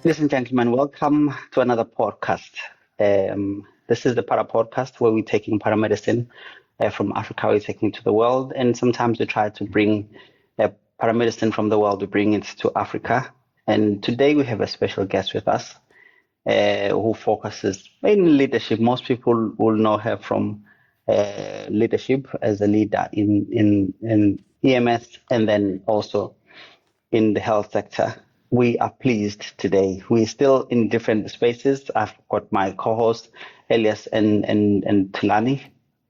Ladies and gentlemen, welcome to another podcast. This is the Para podcast where we're taking paramedicine from Africa, we're taking it to the world, and sometimes we try to bring paramedicine from the world, we bring it to Africa. And today we have a special guest with us who focuses mainly leadership. Most people will know her from leadership as a leader in EMS and then also in the health sector. We are pleased today. We're still in different spaces. I've got my co-host Elias and Tulani.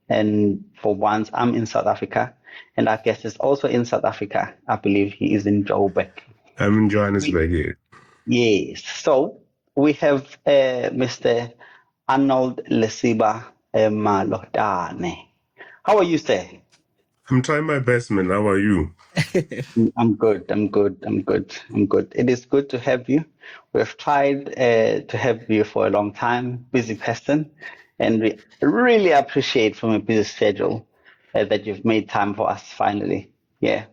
And for once, I'm in South Africa. And our guest is also in South Africa. I believe he is in Joburg. I'm in Johannesburg here. Yes. So we have Mr. Arnold Lesiba Malotana. How are you, sir? I'm trying my best, man. How are you? I'm good. It is good to have you. We've tried to have you for a long time, busy person, and we really appreciate from a busy schedule that you've made time for us finally. Yeah.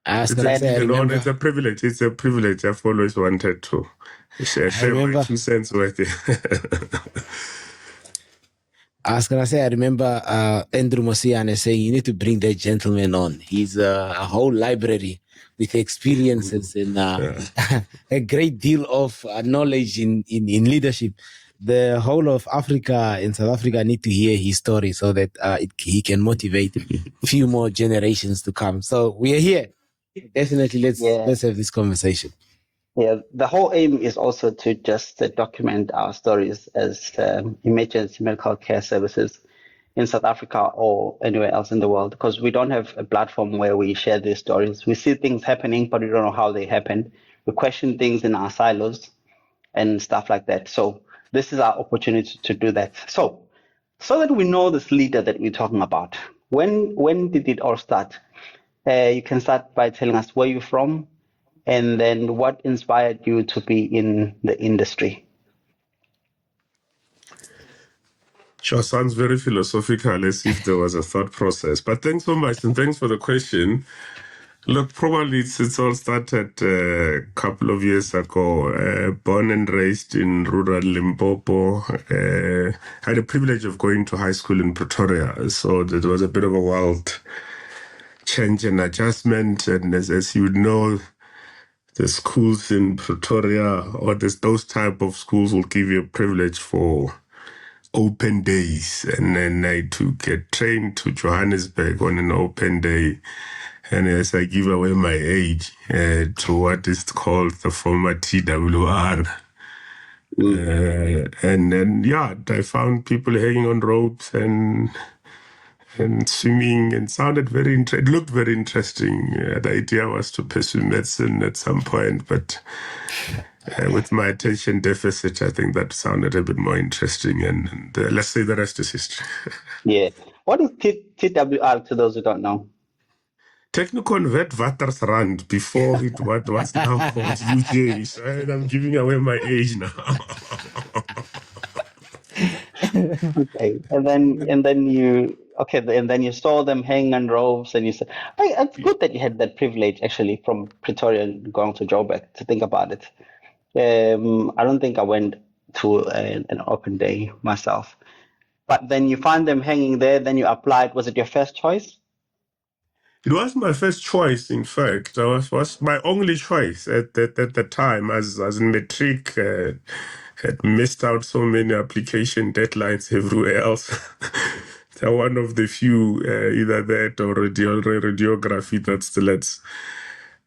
It's a privilege. It's a privilege. I've always wanted to share my 2 cents worth. I was going to say, I remember Andrew Mosiane saying, you need to bring that gentleman on. He's a whole library with experiences and a great deal of knowledge in leadership. The whole of Africa and South Africa need to hear his story so that he can motivate a few more generations to come. So we are here. Definitely, let's have this conversation. Yeah, the whole aim is also to just document our stories as emergency medical care services in South Africa or anywhere else in the world, because we don't have a platform where we share these stories. We see things happening, but we don't know how they happen. We question things in our silos and stuff like that. So this is our opportunity to do that. So that we know this leader that we're talking about, when did it all start? You can start by telling us where you're from, and then what inspired you to be in the industry? Sure, sounds very philosophical, as if there was a thought process. But thanks so much, and thanks for the question. Look, probably it's all started a couple of years ago. Born and raised in rural Limpopo. Had the privilege of going to high school in Pretoria, so there was a bit of a wild change and adjustment. And as you know, the schools in Pretoria or those type of schools will give you a privilege for open days. And then I took a train to Johannesburg on an open day. And as I give away my age to what is called the former TWR. And then, I found people hanging on ropes and swimming, and it looked very interesting. The idea was to pursue medicine at some point, but with my attention deficit, I think that sounded a bit more interesting. And let's say the rest is history. Yeah. What is TWR to those who don't know? Technical Wetwatersrand, before it was now called UJ. So I'm giving away my age now. Okay, and then you saw them hanging on ropes, and you said, "Hey, it's good that you had that privilege actually from Pretoria going to Joburg." To think about it, I don't think I went to an open day myself, but then you find them hanging there. Then you applied. Was it your first choice? It was my first choice, in fact. It was my only choice at the time, as in matric. Had missed out so many application deadlines everywhere else. They're one of the few, either that or radiography that still lets.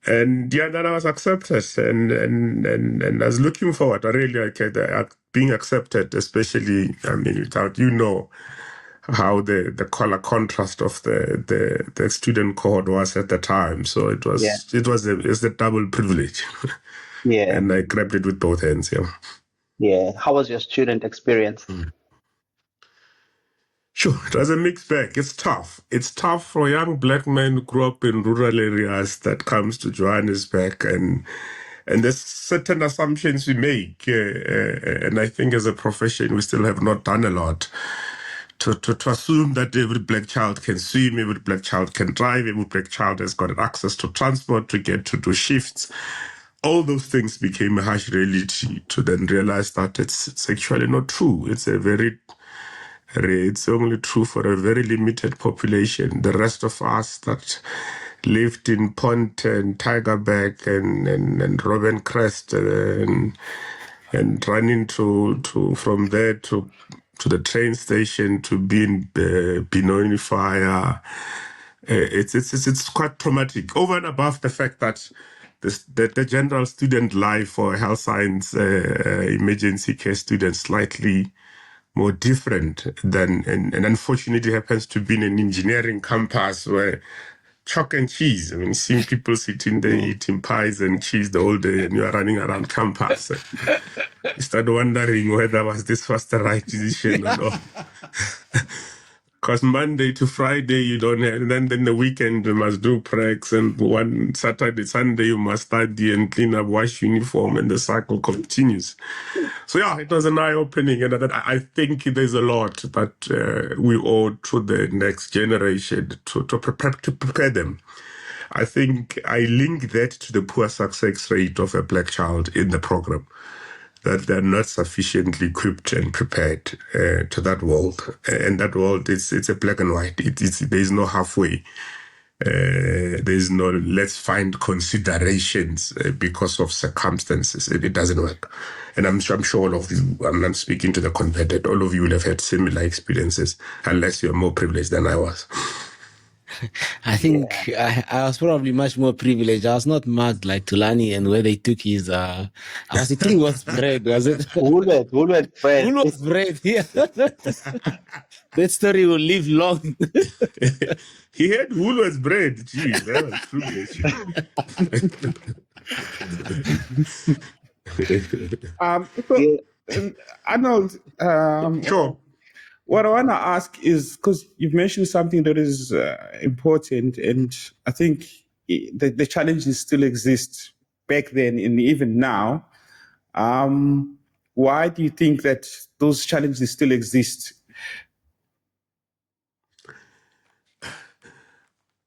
And then I was accepted, and I was looking forward. I really being accepted, especially, without how the color contrast of the student cohort was at the time. So it's a double privilege. Yeah. And I grabbed it with both hands. Yeah. Yeah. How was your student experience? Sure, it was a mixed bag. It's tough. It's tough for a young black man who grew up in rural areas that comes to Johannesburg, and there's certain assumptions we make. And I think as a profession, we still have not done a lot to assume that every black child can swim, every black child can drive, every black child has got access to transport to get to do shifts. all those things became a harsh reality to then realize that it's actually not true. It's only true for a very limited population. The rest of us that lived in Pont and Tigerberg and Robben Crest and running to from there to the train station to be in Benoni Fire. It's quite traumatic. Over and above the fact that the general student life for health science emergency care students slightly more different than, and unfortunately happens to be in an engineering campus where chalk and cheese. I mean, seeing people sitting there eating pies and cheese the whole day, and you are running around campus. You start wondering whether this was the right decision or not. Because Monday to Friday you don't have, and then the weekend you must do precs, and one Saturday, Sunday you must study and clean up, wash uniform, and the cycle continues. So yeah, it was an eye-opening, and I think there's a lot that we owe to the next generation to prepare them. I think I link that to the poor success rate of a black child in the program, that they're not sufficiently equipped and prepared to that world. And that world, it's a black and white. There's no halfway. There's no let's find considerations because of circumstances. It doesn't work. And I'm sure all of you, I'm speaking to the converted, all of you will have had similar experiences, unless you're more privileged than I was. I think I was probably much more privileged. I was not marked like Tulani, and where they took his I was eating was bread, was it? Woolworth bread. Woolworth bread, yeah. That story will live long. He had Woolworth bread. Gee, that was privilege. Arnold, Sure. What I want to ask is, because you've mentioned something that is important, and I think the challenges still exist back then and even now. Why do you think that those challenges still exist?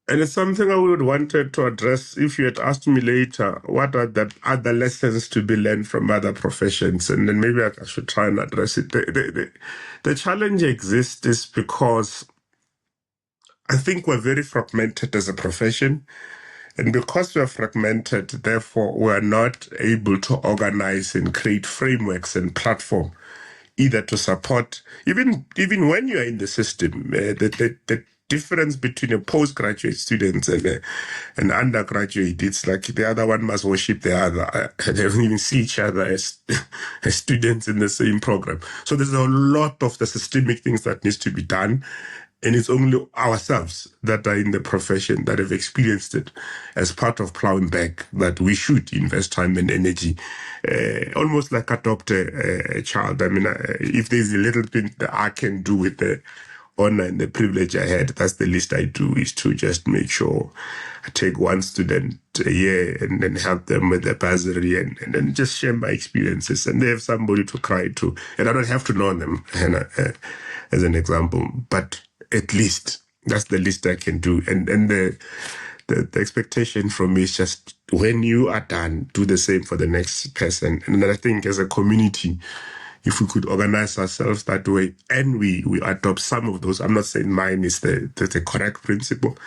And it's something I would wanted to address if you had asked me later, what are the other lessons to be learned from other professions? And then maybe I should try and address it. The challenge exists is because I think we're very fragmented as a profession. And because we are fragmented, therefore, we are not able to organize and create frameworks and platform either to support, even when you are in the system, the difference between a postgraduate student and an undergraduate, it's like the other one must worship the other. They don't even see each other as students in the same program. So there's a lot of the systemic things that needs to be done. And it's only ourselves that are in the profession that have experienced it as part of plowing back, that we should invest time and energy, almost like adopt a child. I mean, if there's a little thing that I can do with the honor and the privilege I had, that's the least I do, is to just make sure I take one student a year and then help them with the bursary and then just share my experiences. And they have somebody to cry to. And I don't have to know them, as an example, but at least that's the least I can do. And the expectation from me is just, when you are done, do the same for the next person. And I think as a community, if we could organize ourselves that way and we adopt some of those, I'm not saying mine is the correct principle,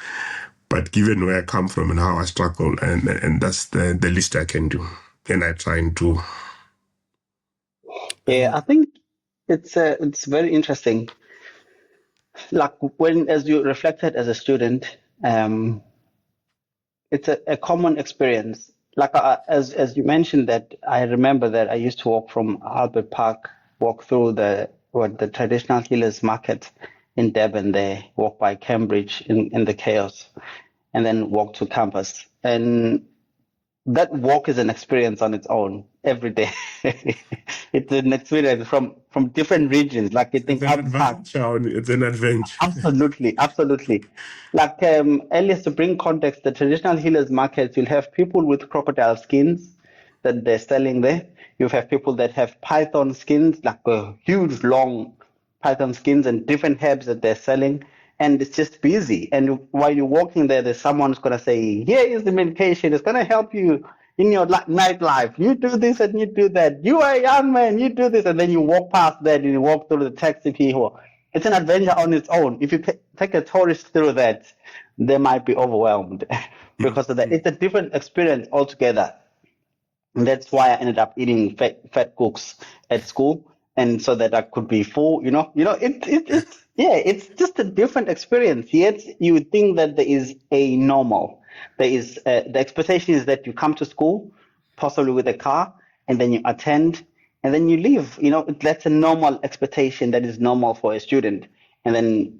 but given where I come from and how I struggle, and that's the least I can do. And I try and do. Yeah, I think it's very interesting. Like as you reflected as a student, it's a common experience. Like as you mentioned, that I remember that I used to walk from Albert Park, walk through the traditional healers market in Durban there, walk by Cambridge in the chaos, and then walk to campus. And that walk is an experience on its own every day. It's an experience from different regions. Like It's an adventure. Absolutely. Like Elias, to bring context, the traditional healers markets, you'll have people with crocodile skins that they're selling there. You have people that have python skins, like huge long python skins and different herbs that they're selling. And it's just busy. And while you're walking there, there's someone who's going to say, here is the medication. It's going to help you in your nightlife. You do this and you do that. You are a young man, you do this, and then you walk past that and you walk through the taxi people. It's an adventure on its own. If you take a tourist through that, they might be overwhelmed because of that. It's a different experience altogether. And that's why I ended up eating fat cooks at school, and so that I could be full. It's just a different experience. Yet you would think that there is a normal. There is the expectation is that you come to school, possibly with a car, and then you attend, and then you leave. That's a normal expectation that is normal for a student. And then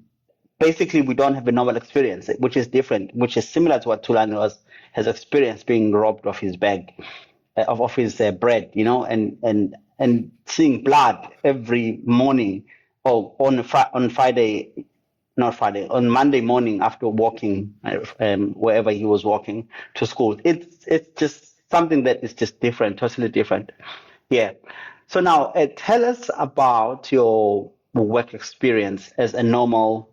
basically we don't have a normal experience, which is different, which is similar to what Tulani has experienced, being robbed of his bag, of his bread, and seeing blood every morning, or on Friday, not Friday, on Monday morning after walking wherever he was walking to school. It's just something that is just different, totally different. Yeah. So now tell us about your work experience as a normal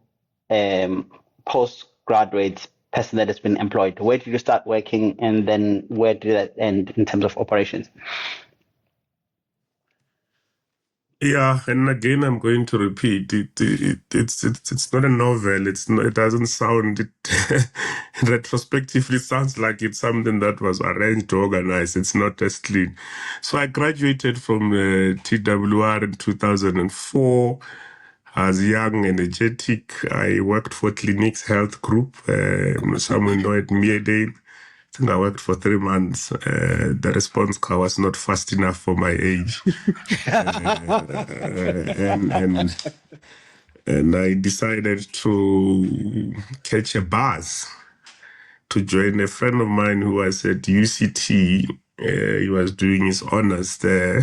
postgraduate person that has been employed. Where did you start working, and then where did that end in terms of operations? Yeah, and again, I'm going to repeat it's not a novel. It doesn't sound retrospectively. It sounds like it's something that was arranged, organized. It's not as clean. So I graduated from TWR in 2004. I was young, energetic. I worked for Clinics Health Group. Someone know it, Meadale. I think I worked for 3 months. The response car was not fast enough for my age. And I decided to catch a bus to join a friend of mine who was at UCT. He was doing his honors there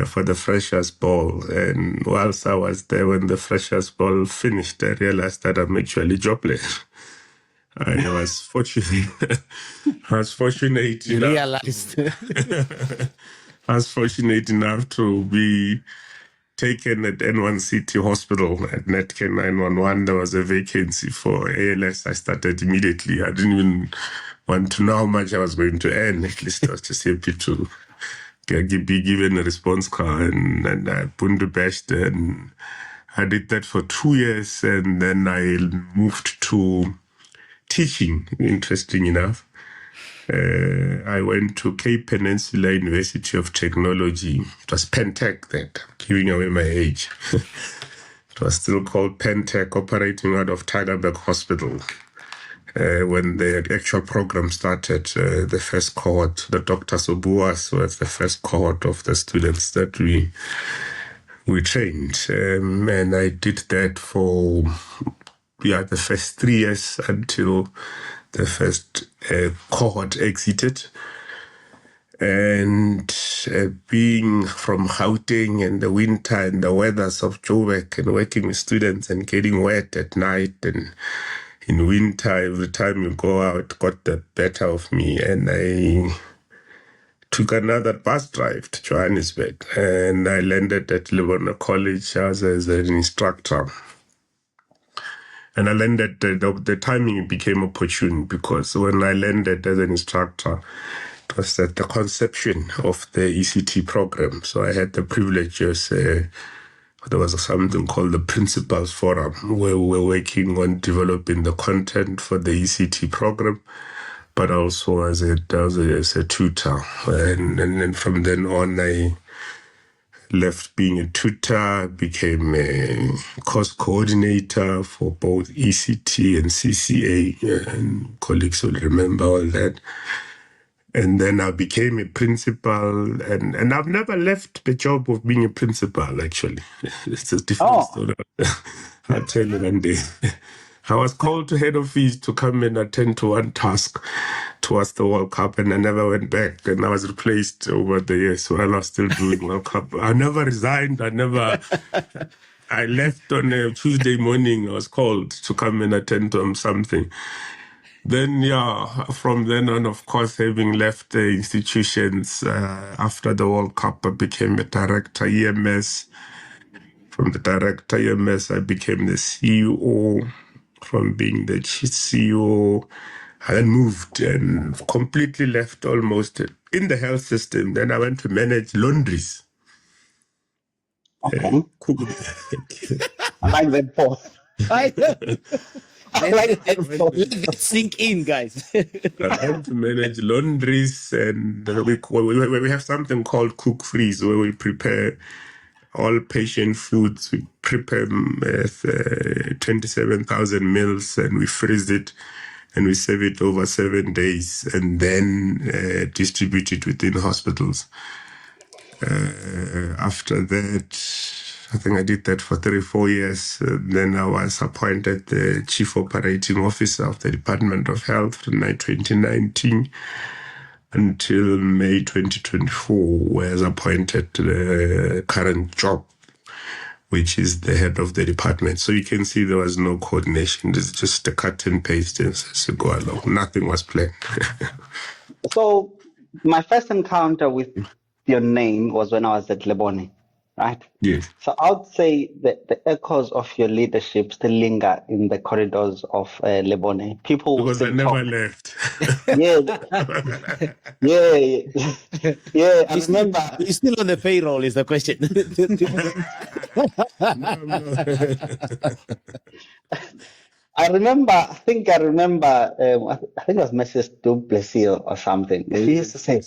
for the Freshers' Ball. And whilst I was there, when the Freshers' Ball finished, I realized that I'm actually jobless. I was fortunate. I was fortunate enough. Realized. I was fortunate enough to be taken at N1 City Hospital at Netcare 911. There was a vacancy for ALS. I started immediately. I didn't even want to know how much I was going to earn. At least I was just happy to be given a response car, and I bundu bashed, and I did that for 2 years, and then I moved to teaching, interesting enough. I went to Cape Peninsula University of Technology. It was Pentech then. I'm giving away my age. It was still called Pentech, operating out of Tygerberg Hospital. When the actual program started, the first cohort, the Dr. Sobuas was the first cohort of the students that we trained. And I did that for the first 3 years until the first cohort exited. And being from Gauteng and the winter and the weathers of Joburg, and working with students and getting wet at night, and in winter, every time you go out, got the better of me. And I took another bus drive to Johannesburg, and I landed at Lebanon College as an instructor. And I landed, the timing became opportune, because when I landed as an instructor, it was at the conception of the ECT program. So I had the privilege of, there was something called the Principals Forum, where we were working on developing the content for the ECT program, but also as a tutor. And then from then on, I left being a tutor, became a course coordinator for both ECT and CCA, and colleagues will remember all that. And then I became a principal, and I've never left the job of being a principal, actually. It's a different story. I'll tell you one day. I was called to head office to come and attend to one task towards the World Cup, and I never went back. And I was replaced over the years while I was still doing World Cup. I never resigned. I left on a Tuesday morning. I was called to come and attend to something. Then, from then on, of course, having left the institutions after the World Cup, I became a director EMS. From the director EMS, I became the CEO. From being the CEO, I then moved and completely left almost in the health system. Then I went to manage laundries. Okay. Cook. I like that pause. I like that pause. let that sink in, guys. I went to manage laundries, and we have something called cook freeze, where we prepare all patient foods. We prepare 27,000 meals, and we freeze it, and we save it over 7 days, and then distribute it within hospitals. After that, I think I did that for 3-4 years. Then I was appointed the Chief Operating Officer of the Department of Health from 2019 until May 2024, where I was appointed to the current job, which is the head of the department. So you can see there was no coordination. It's just a cut and paste as you go along. Nothing was planned. So my first encounter with your name was when I was at Lebone, right? Yes. So I would say that the echoes of your leadership still linger in the corridors of Lebone. People Because I still never talk. left. Yeah, yeah. I remember. You're still on the payroll, is the question. I remember. I think I remember. I think it was Mrs. Duplessis or something. He used to say,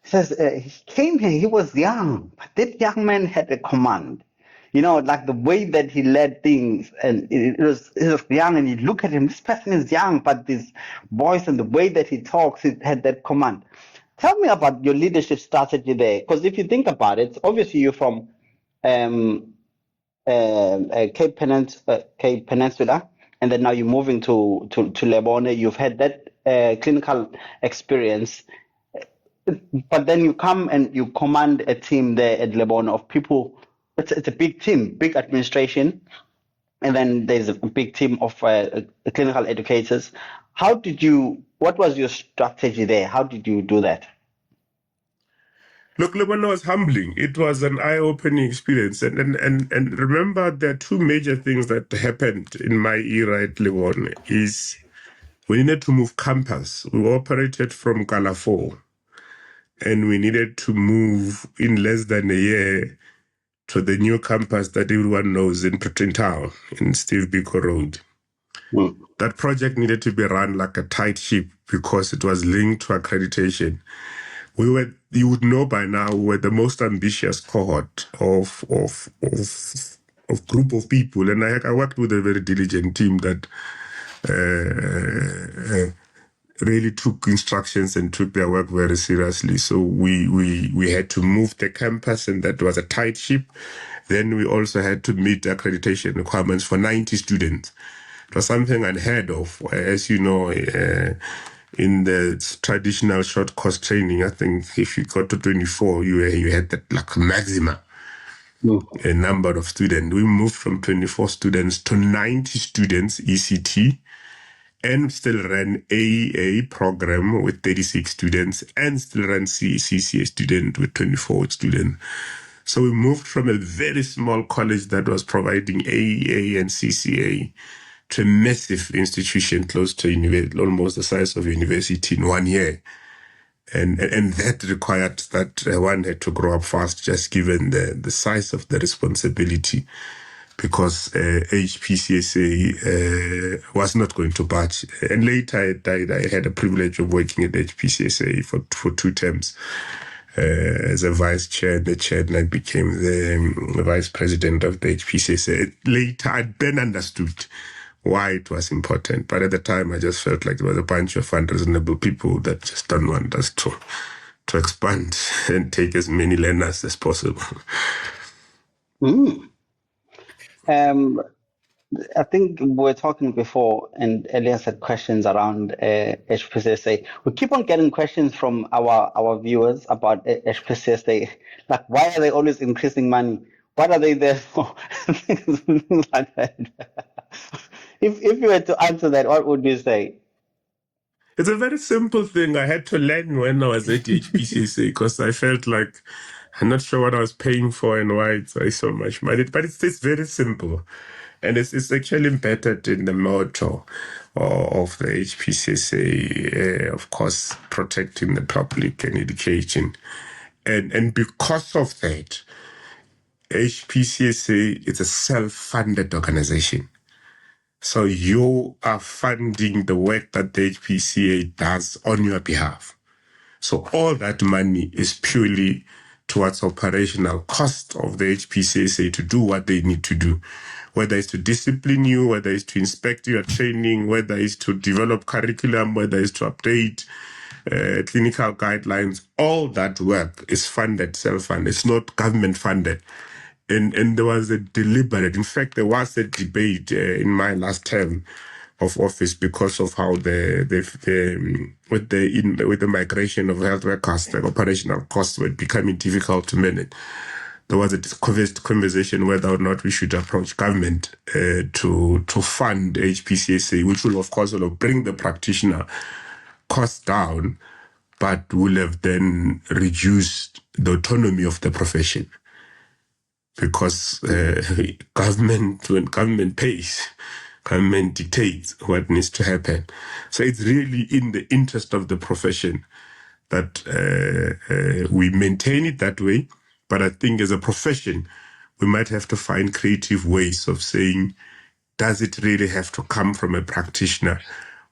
he says he came here. He was young, but that young man had a command. You know, like the way that he led things, and it was young. And you look at him. This person is young, but this voice and the way that he talks, it had that command. Tell me about your leadership strategy there, because if you think about it, obviously you're from Cape Peninsula, and then now you're moving to Lebone. You've had that clinical experience, but then you come and you command a team there at Lebone of people. It's a big team, big administration, and then there's a big team of clinical educators. What was your strategy there? How did you do that? Look, Lebanon was humbling. It was an eye-opening experience. And remember, there are two major things that happened in my era at Lebanon is we needed to move campus. We operated from Calafo, and we needed to move in less than a year to the new campus that everyone knows in Preton Town, in Steve Biko Road. Mm. That project needed to be run like a tight ship because it was linked to accreditation. You would know by now, we were the most ambitious cohort of group of people, and I worked with a very diligent team that really took instructions and took their work very seriously. So we had to move the campus, and that was a tight ship. Then we also had to meet the accreditation requirements for 90 students. It was something unheard of, as you know. In the traditional short course training, I think if you got to 24, you had that like maximum a number of students. We moved from 24 students to 90 students ECT, and still ran AEA program with 36 students, and still ran CCA student with 24 students. So we moved from a very small college that was providing AEA and CCA to a massive institution close to almost the size of a university in 1 year. And that required that one had to grow up fast, just given the size of the responsibility, because HPCSA was not going to budge. And later I had a privilege of working at HPCSA for 2 terms as a vice chair and the chair, and I became the vice president of the HPCSA. Later I then understood why it was important. But at the time, I just felt like there was a bunch of unreasonable people that just don't want us to expand and take as many learners as possible. I think we were talking before, and Elias had questions around HPCSA. We keep on getting questions from our viewers about HPCSA. Like, why are they always increasing money? What are they there for? Things like that. If you were to answer that, what would you say? It's a very simple thing I had to learn when I was at HPCSA, because I felt like I'm not sure what I was paying for and why it's so much money. But it's very simple. And it's actually embedded in the motto of the HPCSA, of course, protecting the public and education. And because of that, HPCSA is a self-funded organization. So you are funding the work that the HPCA does on your behalf. So all that money is purely towards operational cost of the HPCSA to do what they need to do, whether it's to discipline you, whether it's to inspect your training, whether it's to develop curriculum, whether it's to update clinical guidelines. All that work is funded, self-funded. It's not government funded. And there was a deliberate, in fact, there was a debate in my last term of office because of how with the migration of health workers, the operational costs were becoming difficult to manage. There was a conversation whether or not we should approach government to fund HPCSA, which will of course will bring the practitioner costs down, but will have then reduced the autonomy of the profession. Because when government pays, government dictates what needs to happen. So it's really in the interest of the profession that we maintain it that way. But I think as a profession, we might have to find creative ways of saying, does it really have to come from a practitioner,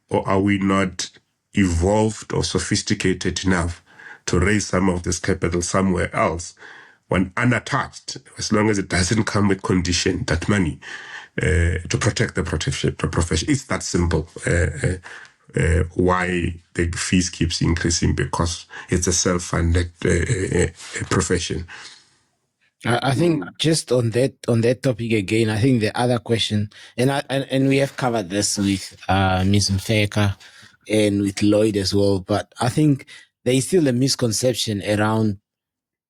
or are we not evolved or sophisticated enough to raise some of this capital somewhere else when unattached, as long as it doesn't come with condition, that money to protect the profession. It's that simple. Why the fees keeps increasing, because it's a self-funded profession. I think just on that topic again, I think the other question, and we have covered this with Ms. Mfeka and with Lloyd as well, but I think there is still a misconception around,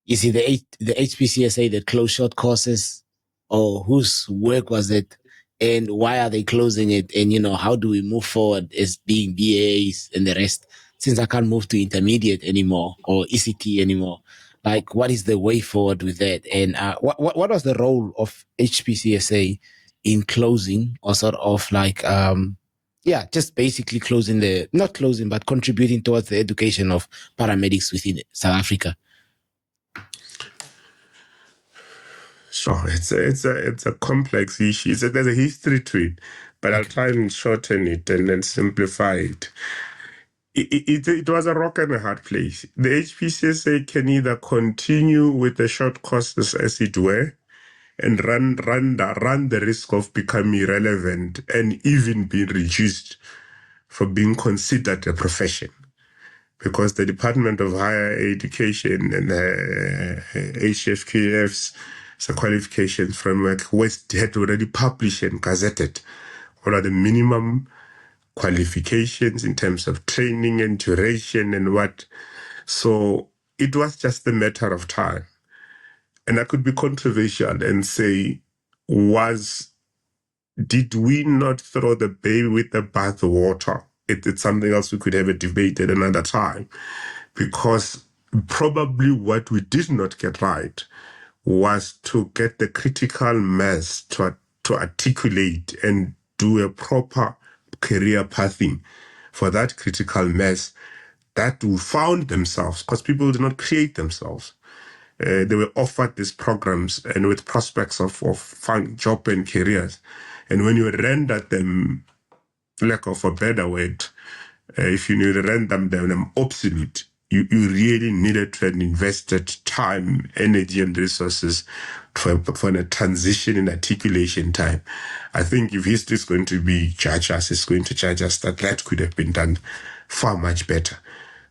is it the HPCSA that closed short courses, or whose work was it, and why are they closing it? And, how do we move forward as being BAs and the rest, since I can't move to intermediate anymore or ECT anymore? Like, what is the way forward with that? And what was the role of HPCSA in closing, or sort of like, just basically not closing, but contributing towards the education of paramedics within South Africa? Sure, it's a complex issue. There's a history to it, but I'll try and shorten it and then simplify it. It was a rock and a hard place. The HPCSA can either continue with the short courses as it were, and run the risk of becoming irrelevant and even being reduced for being considered a profession. Because the Department of Higher Education and HFKF's qualification framework had already published and gazetted what are the minimum qualifications in terms of training and duration and what. So it was just a matter of time. And I could be controversial and say, did we not throw the baby with the bathwater? It's something else we could have a debate at another time, because probably what we did not get right was to get the critical mass to articulate and do a proper career pathing for that critical mass that who found themselves, because people did not create themselves. They were offered these programs and with prospects of fund, job and careers. And when you render them, lack of a better word, if you render them obsolete, you really needed to have invested time, energy, and resources for a transition in articulation time. I think if history is going to judge us, it's going to judge us that could have been done far much better.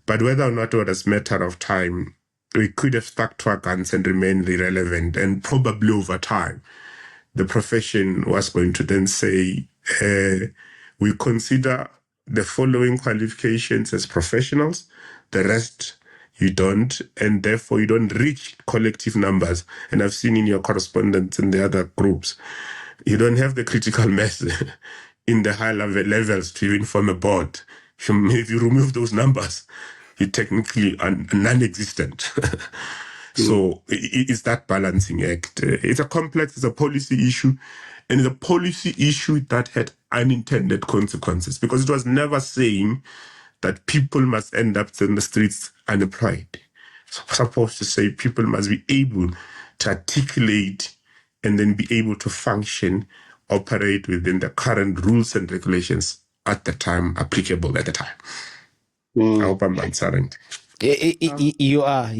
But whether or not it was a matter of time, we could have stuck to our guns and remained irrelevant. And probably over time, the profession was going to then say, we consider the following qualifications as professionals, the rest you don't, and therefore you don't reach collective numbers. And I've seen in your correspondence in the other groups, you don't have the critical mass in the high levels to even form a board. If you remove those numbers, you're technically non-existent. So it's that balancing act. It's a policy issue, and it's a policy issue that had unintended consequences, because it was never saying that people must end up in the streets unemployed. It's supposed to say people must be able to articulate and then be able to function, operate within the current rules and regulations at the time, applicable at the time. I hope I'm answering. You are,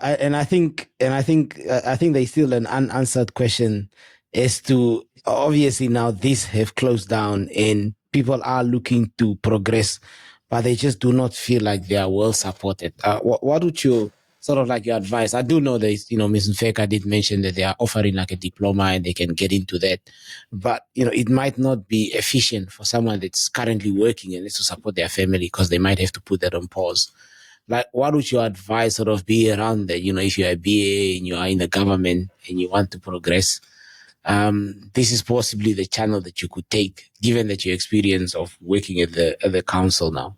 and I think there's still an unanswered question as to, obviously now these have closed down and people are looking to progress, but they just do not feel like they are well supported. What would you sort of like your advice? I do know that, Ms. Mfeka did mention that they are offering like a diploma and they can get into that, but it might not be efficient for someone that's currently working and needs to support their family, because they might have to put that on pause. Like, what would your advice sort of be around that? If you're a BA and you are in the government and you want to progress, this is possibly the channel that you could take, given that your experience of working at the council now.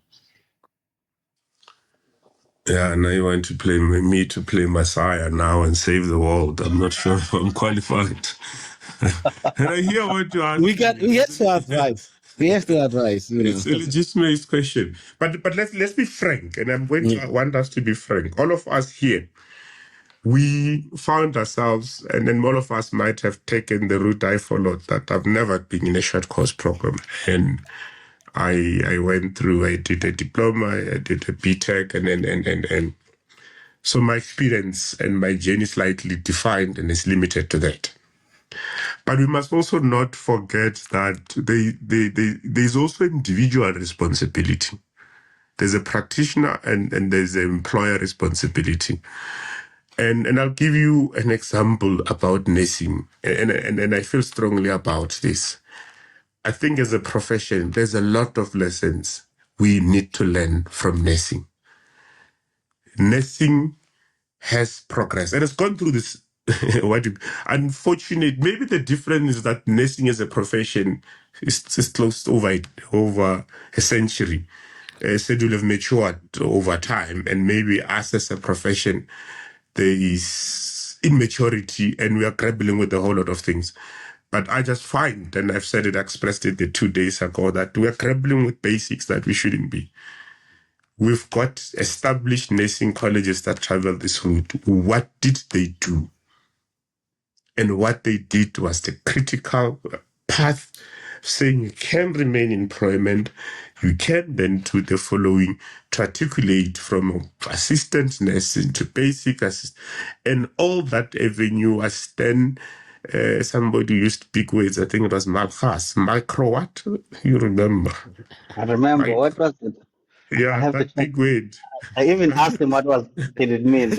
Yeah, now you want to play me to play Messiah now and save the world. I'm not sure if I'm qualified. And I hear what you ask. We have to advise. We have to advise. It's a legitimate question, but let's be frank, and I'm going to want us to be frank. All of us here, we found ourselves, and then all of us might have taken the route I followed, that I've never been in a short course program, and I went through. I did a diploma, I did a BTech, and so my experience and my journey is slightly defined and is limited to that. But we must also not forget that there's also individual responsibility. There's a practitioner and there's an employer responsibility. And I'll give you an example about nursing. And I feel strongly about this. I think as a profession, there's a lot of lessons we need to learn from nursing. Nursing has progressed and it's gone through this. Unfortunate. Maybe the difference is that nursing as a profession is close to over a century. Said will have matured over time, and maybe us as a profession, there is immaturity, and we are grappling with a whole lot of things. But I just find, and I've said it, expressed it the 2 days ago, that we are grappling with basics that we shouldn't be. We've got established nursing colleges that travel this route. What did they do? And what they did was the critical path, saying you can remain in employment, you can then do the following to articulate from assistant nursing to basic assist, and all that avenue was then, somebody used big words, I think it was micro what? You remember? I remember. What was it? Yeah, I have that to big word. I even asked him what did it mean.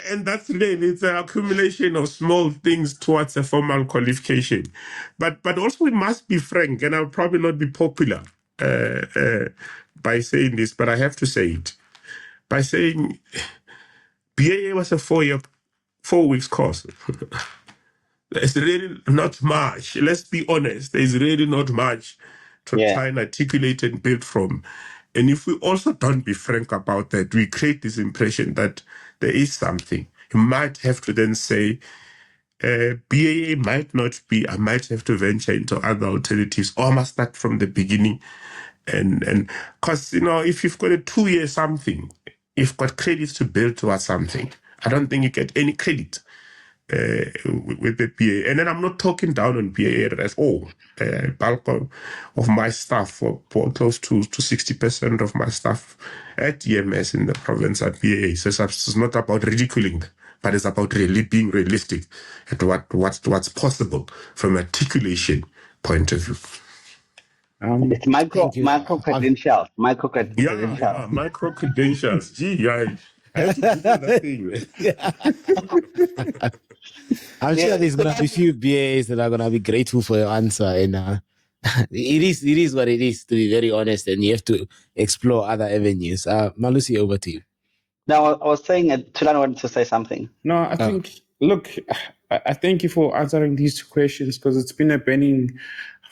And that's really, it's an accumulation of small things towards a formal qualification. But also we must be frank, and I'll probably not be popular by saying this, but I have to say it. By saying BAA was a 4 weeks course. There's really not much. Let's be honest. There's really not much to try and articulate and build from. And if we also don't be frank about that, we create this impression that there is something. You might have to then say, BAA might not be, I might have to venture into other alternatives, or I must start from the beginning. And because, if you've got a 2-year something, you've got credits to build towards something. I don't think you get any credit with the BA. And then I'm not talking down on BA at all. Bulk of my staff, for close to 60% of my staff at EMS in the province at BA. So it's not about ridiculing them, but it's about really being realistic at what's possible from an articulation point of view. It's micro credentials. Micro credentials. Yeah, micro credentials. Gee, I have to Google that thing. I'm sure there's gonna be a few BAs that are gonna be grateful for your answer, and it is what it is, to be very honest, and you have to explore other avenues. Malusi, over to you. Now, I was saying, Tulani wanted to say something. No, I think, look, I thank you for answering these 2 questions, because it's been a burning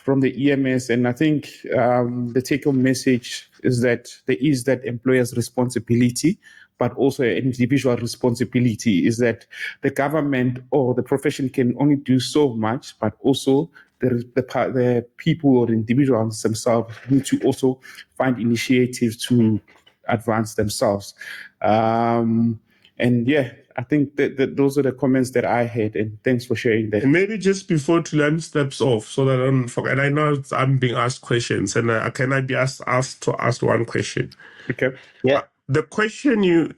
from the EMS, and I think the take-home message is that there is that employer's responsibility but also an individual responsibility, is that the government or the profession can only do so much, but also the people or the individuals themselves need to also find initiatives to advance themselves. And yeah, I think that those are the comments that I had, and thanks for sharing that. And maybe just before Tulan steps off, so that I don't forget, and I know I'm being asked questions, and can I be asked to ask one question? Okay. Yeah. The question you,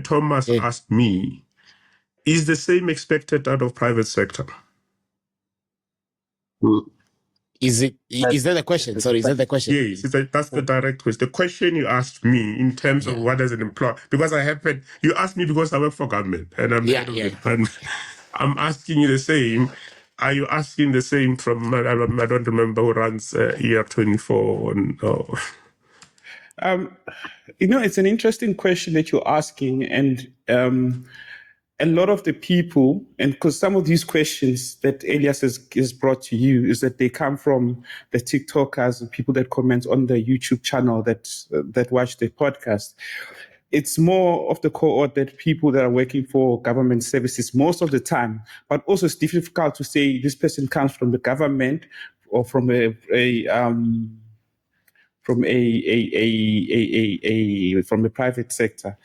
Thomas, asked me is the same expected out of private sector. Is that the question? Sorry, is that the question? Yes, that's the direct question. The question you asked me in terms of what does it employ, because you asked me because I work for government and I'm head of the department. I'm asking you the same. Are you asking the same from, I don't remember who runs ER24 or... It's an interesting question that you're asking, and a lot of the people, and because some of these questions that Elias has brought to you is that they come from the TikTokers and people that comment on the YouTube channel that watch the podcast. It's more of the cohort that people that are working for government services most of the time, but also it's difficult to say this person comes from the government or from from the private sector.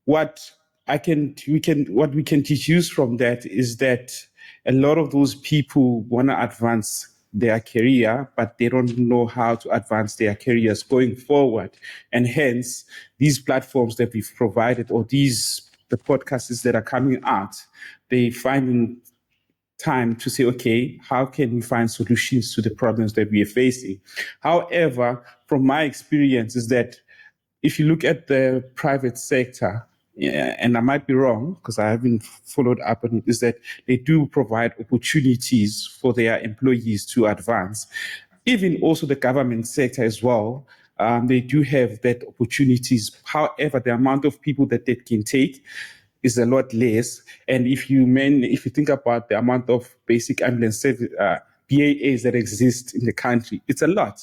What we can deduce from that is that a lot of those people want to advance their career, but they don't know how to advance their careers going forward. And hence, these platforms that we've provided, or the podcasts that are coming out, they finding time to say, okay, how can we find solutions to the problems that we are facing? However, from my experience is that if you look at the private sector, and I might be wrong because I haven't followed up on it, is that they do provide opportunities for their employees to advance. Even also the government sector as well, they do have that opportunities. However, the amount of people that they can take is a lot less. And if you think about the amount of basic ambulance service, BAAs that exist in the country, it's a lot.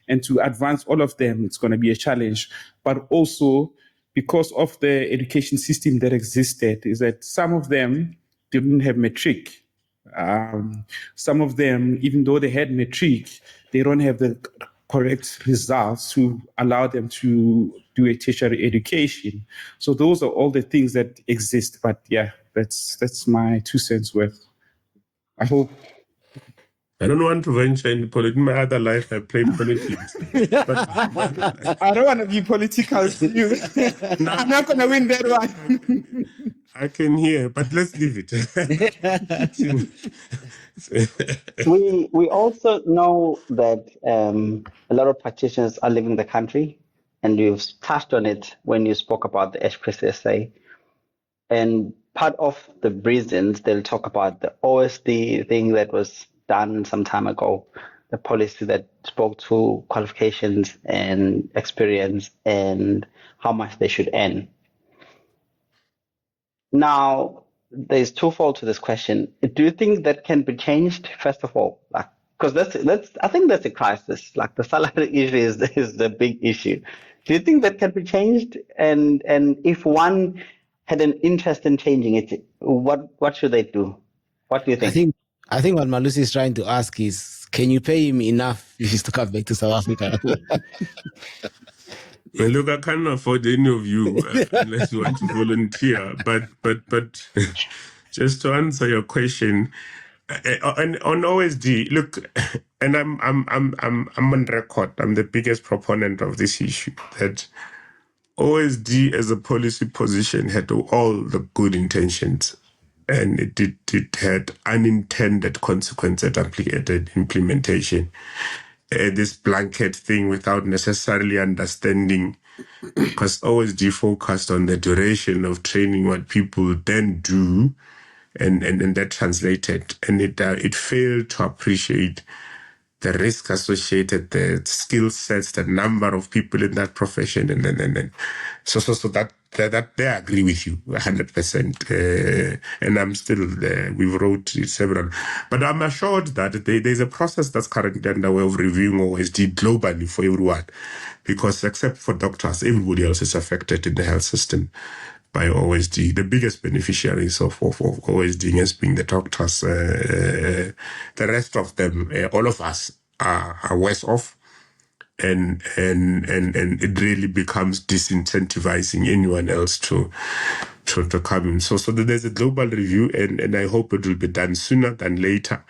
And to advance all of them, it's going to be a challenge. But also, because of the education system that existed, is that some of them didn't have matric. Some of them, even though they had matric, they don't have the correct results to allow them to do a tertiary education. So those are all the things that exist. But yeah, that's my 2 cents worth. I hope. I don't want to venture into politics. In my other life, I played politics. But I don't want to be political. I'm not going to win that one. I can hear, but let's leave it. We also know that a lot of practitioners are leaving the country, and you've touched on it when you spoke about the HPCSA. And part of the reasons they'll talk about the OSD thing that was done some time ago, the policy that spoke to qualifications and experience and how much they should earn. Now, there's twofold to this question. Do you think that can be changed, first of all? Because I think that's a crisis. Like the salary issue is the big issue. Do you think that can be changed? And if one had an interest in changing it, what should they do? What do you think? I think what Malusi is trying to ask is, can you pay him enough if he's to come back to South Africa? Well, look, I can't afford any of you unless you want to volunteer. But just to answer your question, on OSD, look, and I'm on record. I'm the biggest proponent of this issue, that OSD as a policy position had all the good intentions, and it had unintended consequences at implementation. This blanket thing without necessarily understanding, because OSD focused on the duration of training, what people then do, and that translated, and it failed to appreciate the risk associated, the skill sets, the number of people in that profession, and then so that they agree with you 100%. And I'm still there. We've wrote several, but I'm assured that there's a process that's currently underway of reviewing OSD globally for everyone, because except for doctors, everybody else is affected in the health system by OSD. The biggest beneficiaries of OSD has been the doctors. The rest of them, all of us, are worse off, and it really becomes disincentivizing anyone else to come in. So there's a global review, and I hope it will be done sooner than later.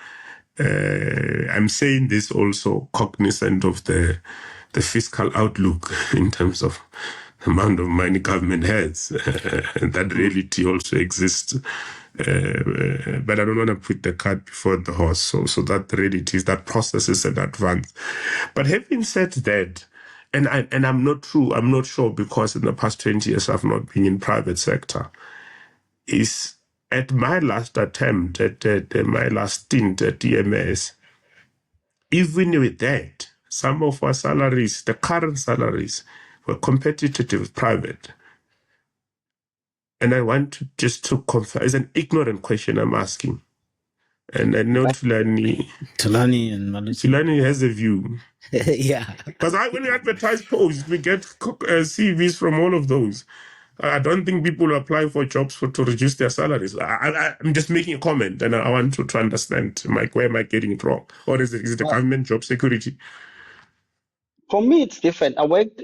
I'm saying this also cognizant of the fiscal outlook in terms of the amount of money government has. That reality also exists. But I don't want to put the cart before the horse. So that reality is that process is in advance. But having said that, and I'm not sure, because in the past 20 years I've not been in private sector, is at my last attempt at my last stint at EMS, even with that, some of our salaries, the current salaries, were competitive with private. And I want to confirm, it's an ignorant question I'm asking. And I know Tulani and Malotana. Tulani has a view. Yeah. Because when we advertise posts, we get CVs from all of those. I don't think people apply for jobs to reduce their salaries. I'm just making a comment, and I want to understand, Mike, where am I getting it wrong? Or is it the government job security? For me, it's different. I worked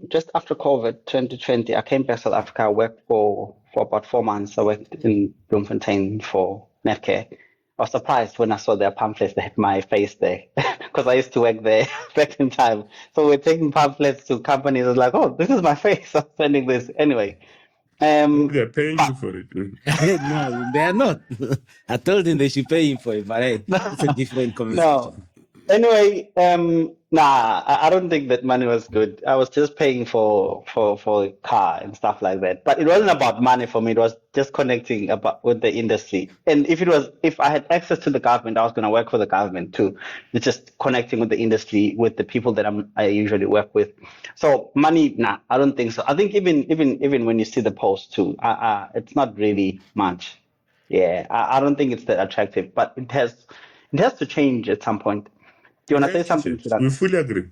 just after COVID 2020. I came back to South Africa. I worked for about 4 months. I worked in Bloemfontein for Netcare. I was surprised when I saw their pamphlets that had my face there, because I used to work there back in time. So we're taking pamphlets to companies. I was like, oh, this is my face. I'm sending this anyway. They're paying you for it. No, they are not. I told them they should pay him for it, but hey, it's a different conversation. No. Anyway, I don't think that money was good. I was just paying for a car and stuff like that. But it wasn't about money for me. It was just connecting with the industry. And if I had access to the government, I was going to work for the government too. It's just connecting with the industry, with the people that I usually work with. So money, I don't think so. I think even when you see the post too, it's not really much. Yeah, I don't think it's that attractive, but it has to change at some point. Do you want to say something to that? We fully agree.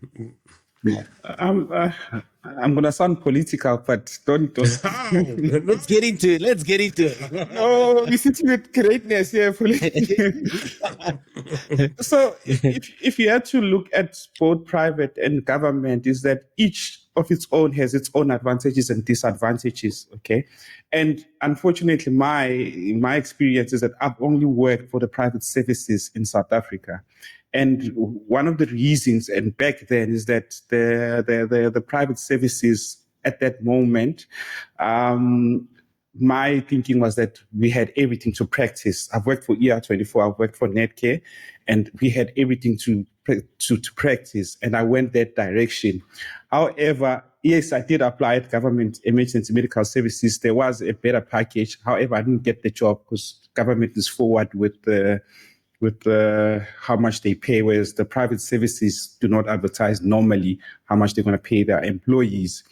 I'm going to sound political, but don't. Let's get into it. No, we're sitting with greatness here. So if you had to look at both private and government, is that each of its own has its own advantages and disadvantages, okay? And unfortunately, my experience is that I've only worked for the private services in South Africa. And one of the reasons, and back then, is that the private services at that moment, my thinking was that we had everything to practice. I've worked for ER24, I've worked for Netcare, and we had everything to practice, and I went that direction. However, yes, I did apply at government emergency medical services. There was a better package. However, I didn't get the job because government is forward with how much they pay, whereas the private services do not advertise normally how much they're going to pay their employees.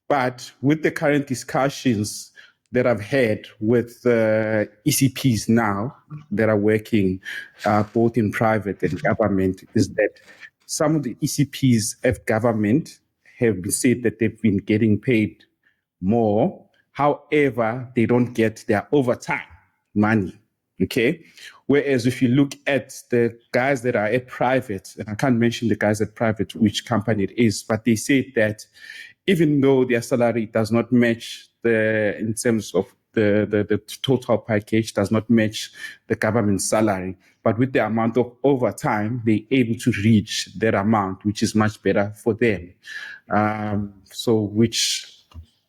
But with the current discussions that I've had with ECPs now that are working both in private and government, is that some of the ECPs at government have been said that they've been getting paid more. However, they don't get their overtime money. Okay. Whereas if you look at the guys that are at private, and I can't mention the guys at private, which company it is, but they say that even though their salary does not match in terms of the total package does not match the government salary, but with the amount of overtime, they're able to reach that amount, which is much better for them. So which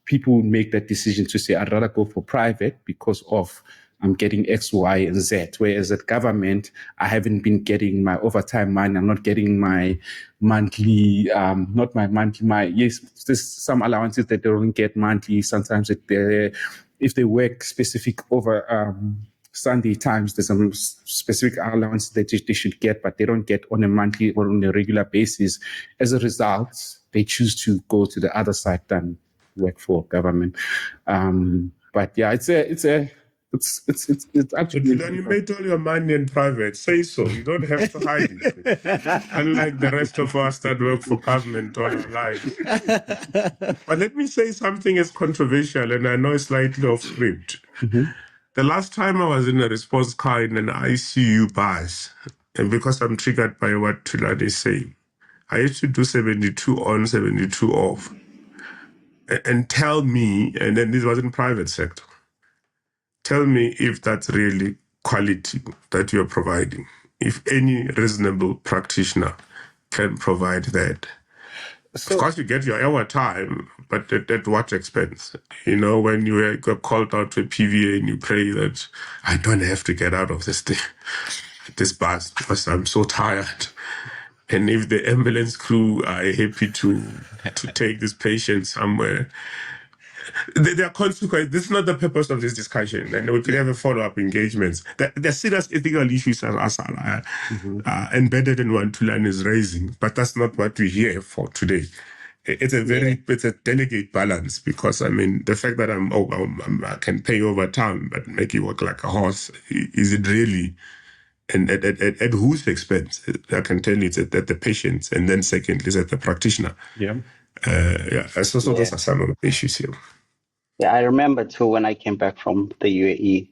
people would make that decision to say, I'd rather go for private because of I'm getting X, Y, and Z. Whereas at government, I haven't been getting my overtime money. I'm not getting my monthly, yes, there's some allowances that they don't get monthly. Sometimes if they work specific Sunday Times, there's some specific allowance that they should get, but they don't get on a monthly or on a regular basis. As a result, they choose to go to the other side than work for government. But yeah, it's actually. Then you made all your money in private. Say so. You don't have to hide it. Unlike the rest of us that work for government all our lives. But let me say something as controversial, and I know it's slightly off script. Mm-hmm. The last time I was in a response car in an ICU bus, and because I'm triggered by what Tulani is saying, I used to do 72 on, 72 off. And tell me, and then this was in private sector, tell me if that's really quality that you're providing. If any reasonable practitioner can provide that. So, of course, you get your hour time, but at what expense? You know, when you got called out to a PVA and you pray that I don't have to get out of this bus because I'm so tired. And if the ambulance crew are happy to take this patient somewhere, there are consequences. This is not the purpose of this discussion. And we could have a follow-up engagements. There are serious ethical issues embedded in what Tulani is raising, but that's not what we're here for today. It's a delicate balance because, I mean, the fact that I can pay overtime but make you work like a horse, is it really? And at whose expense? I can tell you it's at the patients, and then secondly, it's at the practitioner. Yeah. So those are some of the issues here. Yeah, I remember too when I came back from the UAE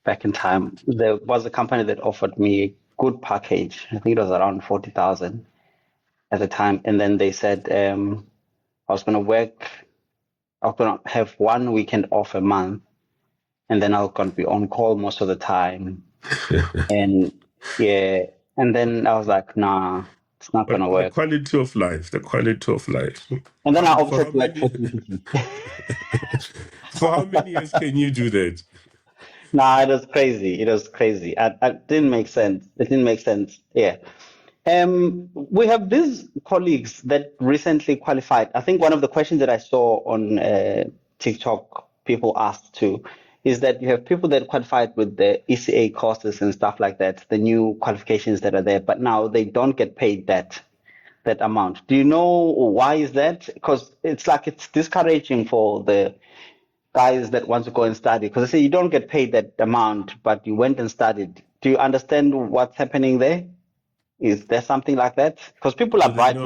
back in time, there was a company that offered me a good package. I think it was around 40,000 at the time. And then they said I was going to have 1 weekend off a month, and then I was going to be on call most of the time. And then I was like, nah, it's not going to work. The quality of life. And then I opted to like publicity. For how many years can you do that? Nah, it was crazy. It didn't make sense. Yeah. We have these colleagues that recently qualified. I think one of the questions that I saw on TikTok people asked too is that you have people that qualified with the ECA courses and stuff like that, the new qualifications that are there, but now they don't get paid that amount. Do you know why is that? Because it's like it's discouraging for the guys that want to go and study, because they say you don't get paid that amount, but you went and studied. Do you understand what's happening there? Is there something like that? Because people are bright.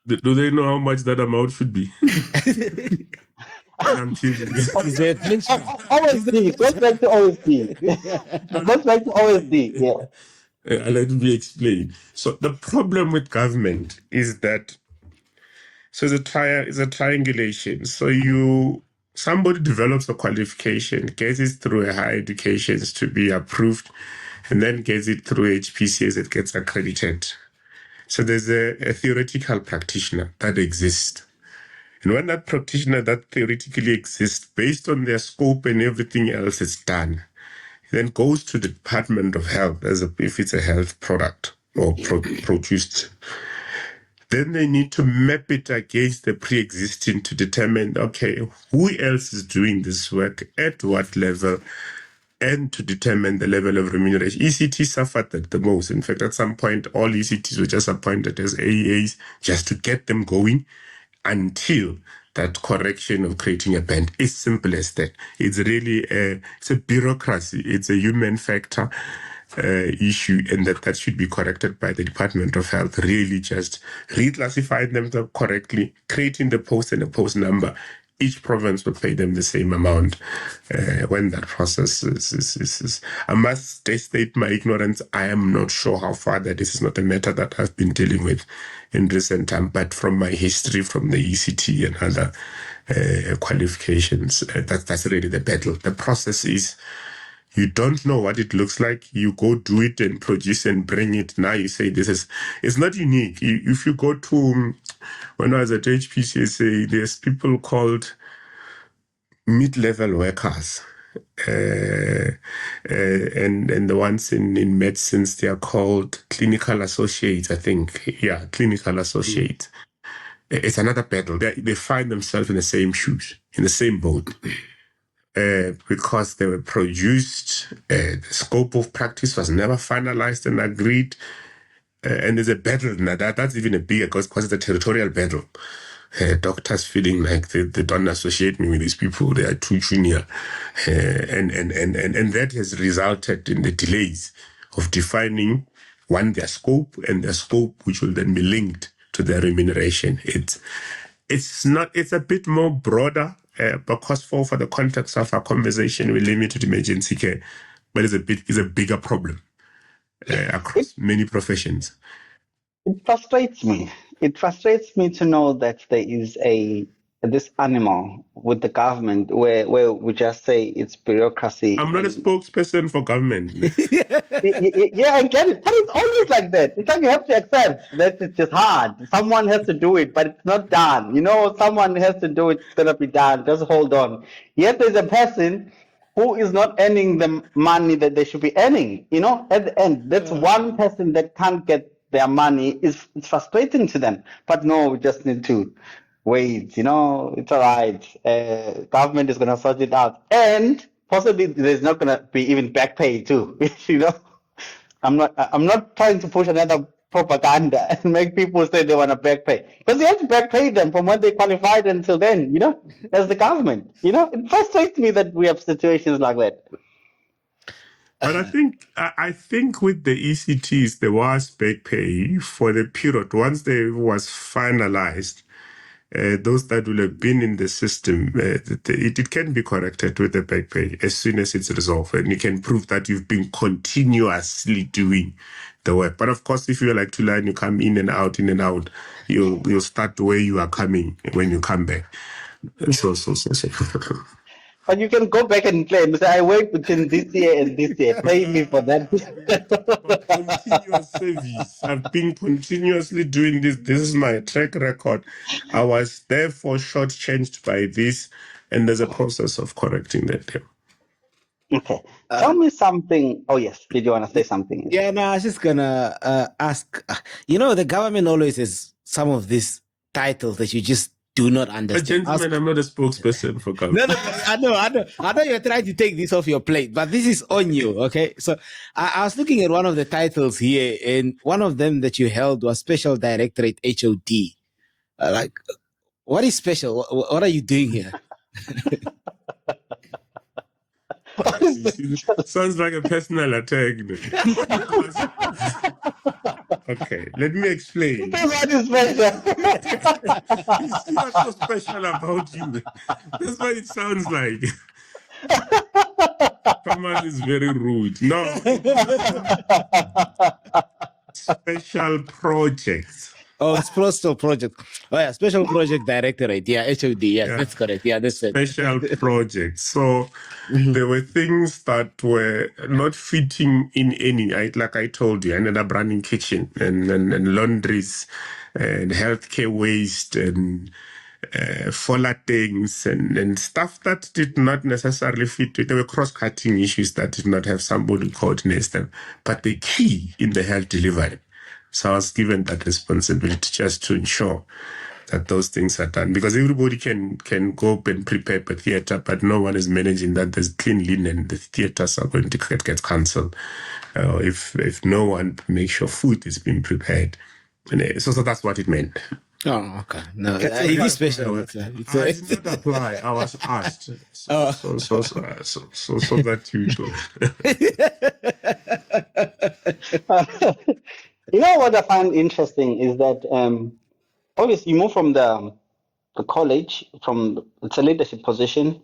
Do they know how much that amount should be? I'm teasing. Always be. Goes back to always be. Yeah. Let me explain. So the problem with government is that it's a triangulation. So somebody develops a qualification, gets it through a higher education to be approved, and then gets it through HPCSA, it gets accredited. So there's a theoretical practitioner that exists. And when that practitioner that theoretically exists, based on their scope and everything else is done, then goes to the Department of Health if it's a health product or produced. Then they need to map it against the pre-existing to determine, okay, who else is doing this work, at what level, and to determine the level of remuneration. ECT suffered that the most. In fact, at some point, all ECTs were just appointed as AEAs just to get them going until that correction of creating a band. It's simple as that. It's really it's a bureaucracy. It's a human factor issue, and that should be corrected by the Department of Health. Really just reclassifying them correctly, creating the post and the post number. Each province will pay them the same amount when that process is. I must state my ignorance. I am not sure how far that this is not a matter that I've been dealing with in recent time, but from my history from the ECT and other qualifications, that's really the battle. The process is, you don't know what it looks like. You go do it and produce and bring it. Now you say it's not unique. If you go to, when I was at HPCSA, there's people called mid-level workers. And the ones in medicines, they are called clinical associates, I think. Yeah, clinical associates. It's another battle. They find themselves in the same shoes, in the same boat. because they were produced. The scope of practice was never finalized and agreed. And there's a battle now. That's even a bigger because it's a territorial battle. Doctors feeling like they don't associate me with these people. They are too junior. And that has resulted in the delays of defining, one, their scope, and their scope which will then be linked to their remuneration. It's a bit more broader, because for the context of our conversation, we limited emergency care, but it's a bigger problem across many professions. It frustrates me. It frustrates me to know that there is this animal with the government where we just say it's bureaucracy. I'm not a spokesperson for government. Yeah, I get it. But it's always like that. It's like you have to accept that it's just hard. Someone has to do it, but it's not done. Someone has to do it. It's going to be done. Just hold on. Yet there's a person who is not earning the money that they should be earning. At the end, that's one person that can't get their money. It's frustrating to them. But no, we just need to wait. It's all right. Government is going to sort it out. And possibly there's not going to be even back pay too. I'm not trying to push another propaganda and make people say they want to back pay, because you have to back pay them from when they qualified until then, as the government. It frustrates me that we have situations like that. But I think with the ECTs, there was back pay for the period. Once they was finalized, those that will have been in the system, it can be corrected with the back pay as soon as it's resolved, and you can prove that you've been continuously doing the work. But of course, if you're like Tulane, you come in and out, you'll start where you are coming when you come back. So. But you can go back and claim, say, I worked between this year and this year. Pay me for that. Continuous service. I've been continuously doing this. This is my track record. I was therefore shortchanged by this, and there's a process of correcting that. Okay. Tell me something. Oh, yes. Did you want to say something? Yeah, no, I was just going to ask. The government always has some of these titles that you just do not understand. But gentlemen, I'm not a spokesperson for government. No, I know you're trying to take this off your plate, but this is on you, okay? So I was looking at one of the titles here, and one of them that you held was Special Directorate HOD. What is special? What are you doing here? Sounds like a personal attack. Okay, let me explain. What is special? You see what's so special about you? That's what it sounds like. Thomas is very rude. No. Special projects. Oh, it's Special Project. Oh, yeah, Special Project Directorate. Yeah, HOD. Yes, yeah. That's correct. Yeah, that's it. Special projects. So there were things that were not fitting in any. Like I told you, I ended up running kitchen and laundries and healthcare waste and fola things and stuff that did not necessarily fit. There were cross-cutting issues that did not have somebody coordinate them. But the key in the health delivery. So I was given that responsibility just to ensure that those things are done, because everybody can go up and prepare a theatre, but no one is managing that there's clean linen. The theatres are going to get cancelled if no one makes sure food is being prepared. And so that's what it meant. Oh, okay. No, it is special. I did not apply. I was asked. So that you do. What I find interesting is that obviously you move from the college, it's a leadership position,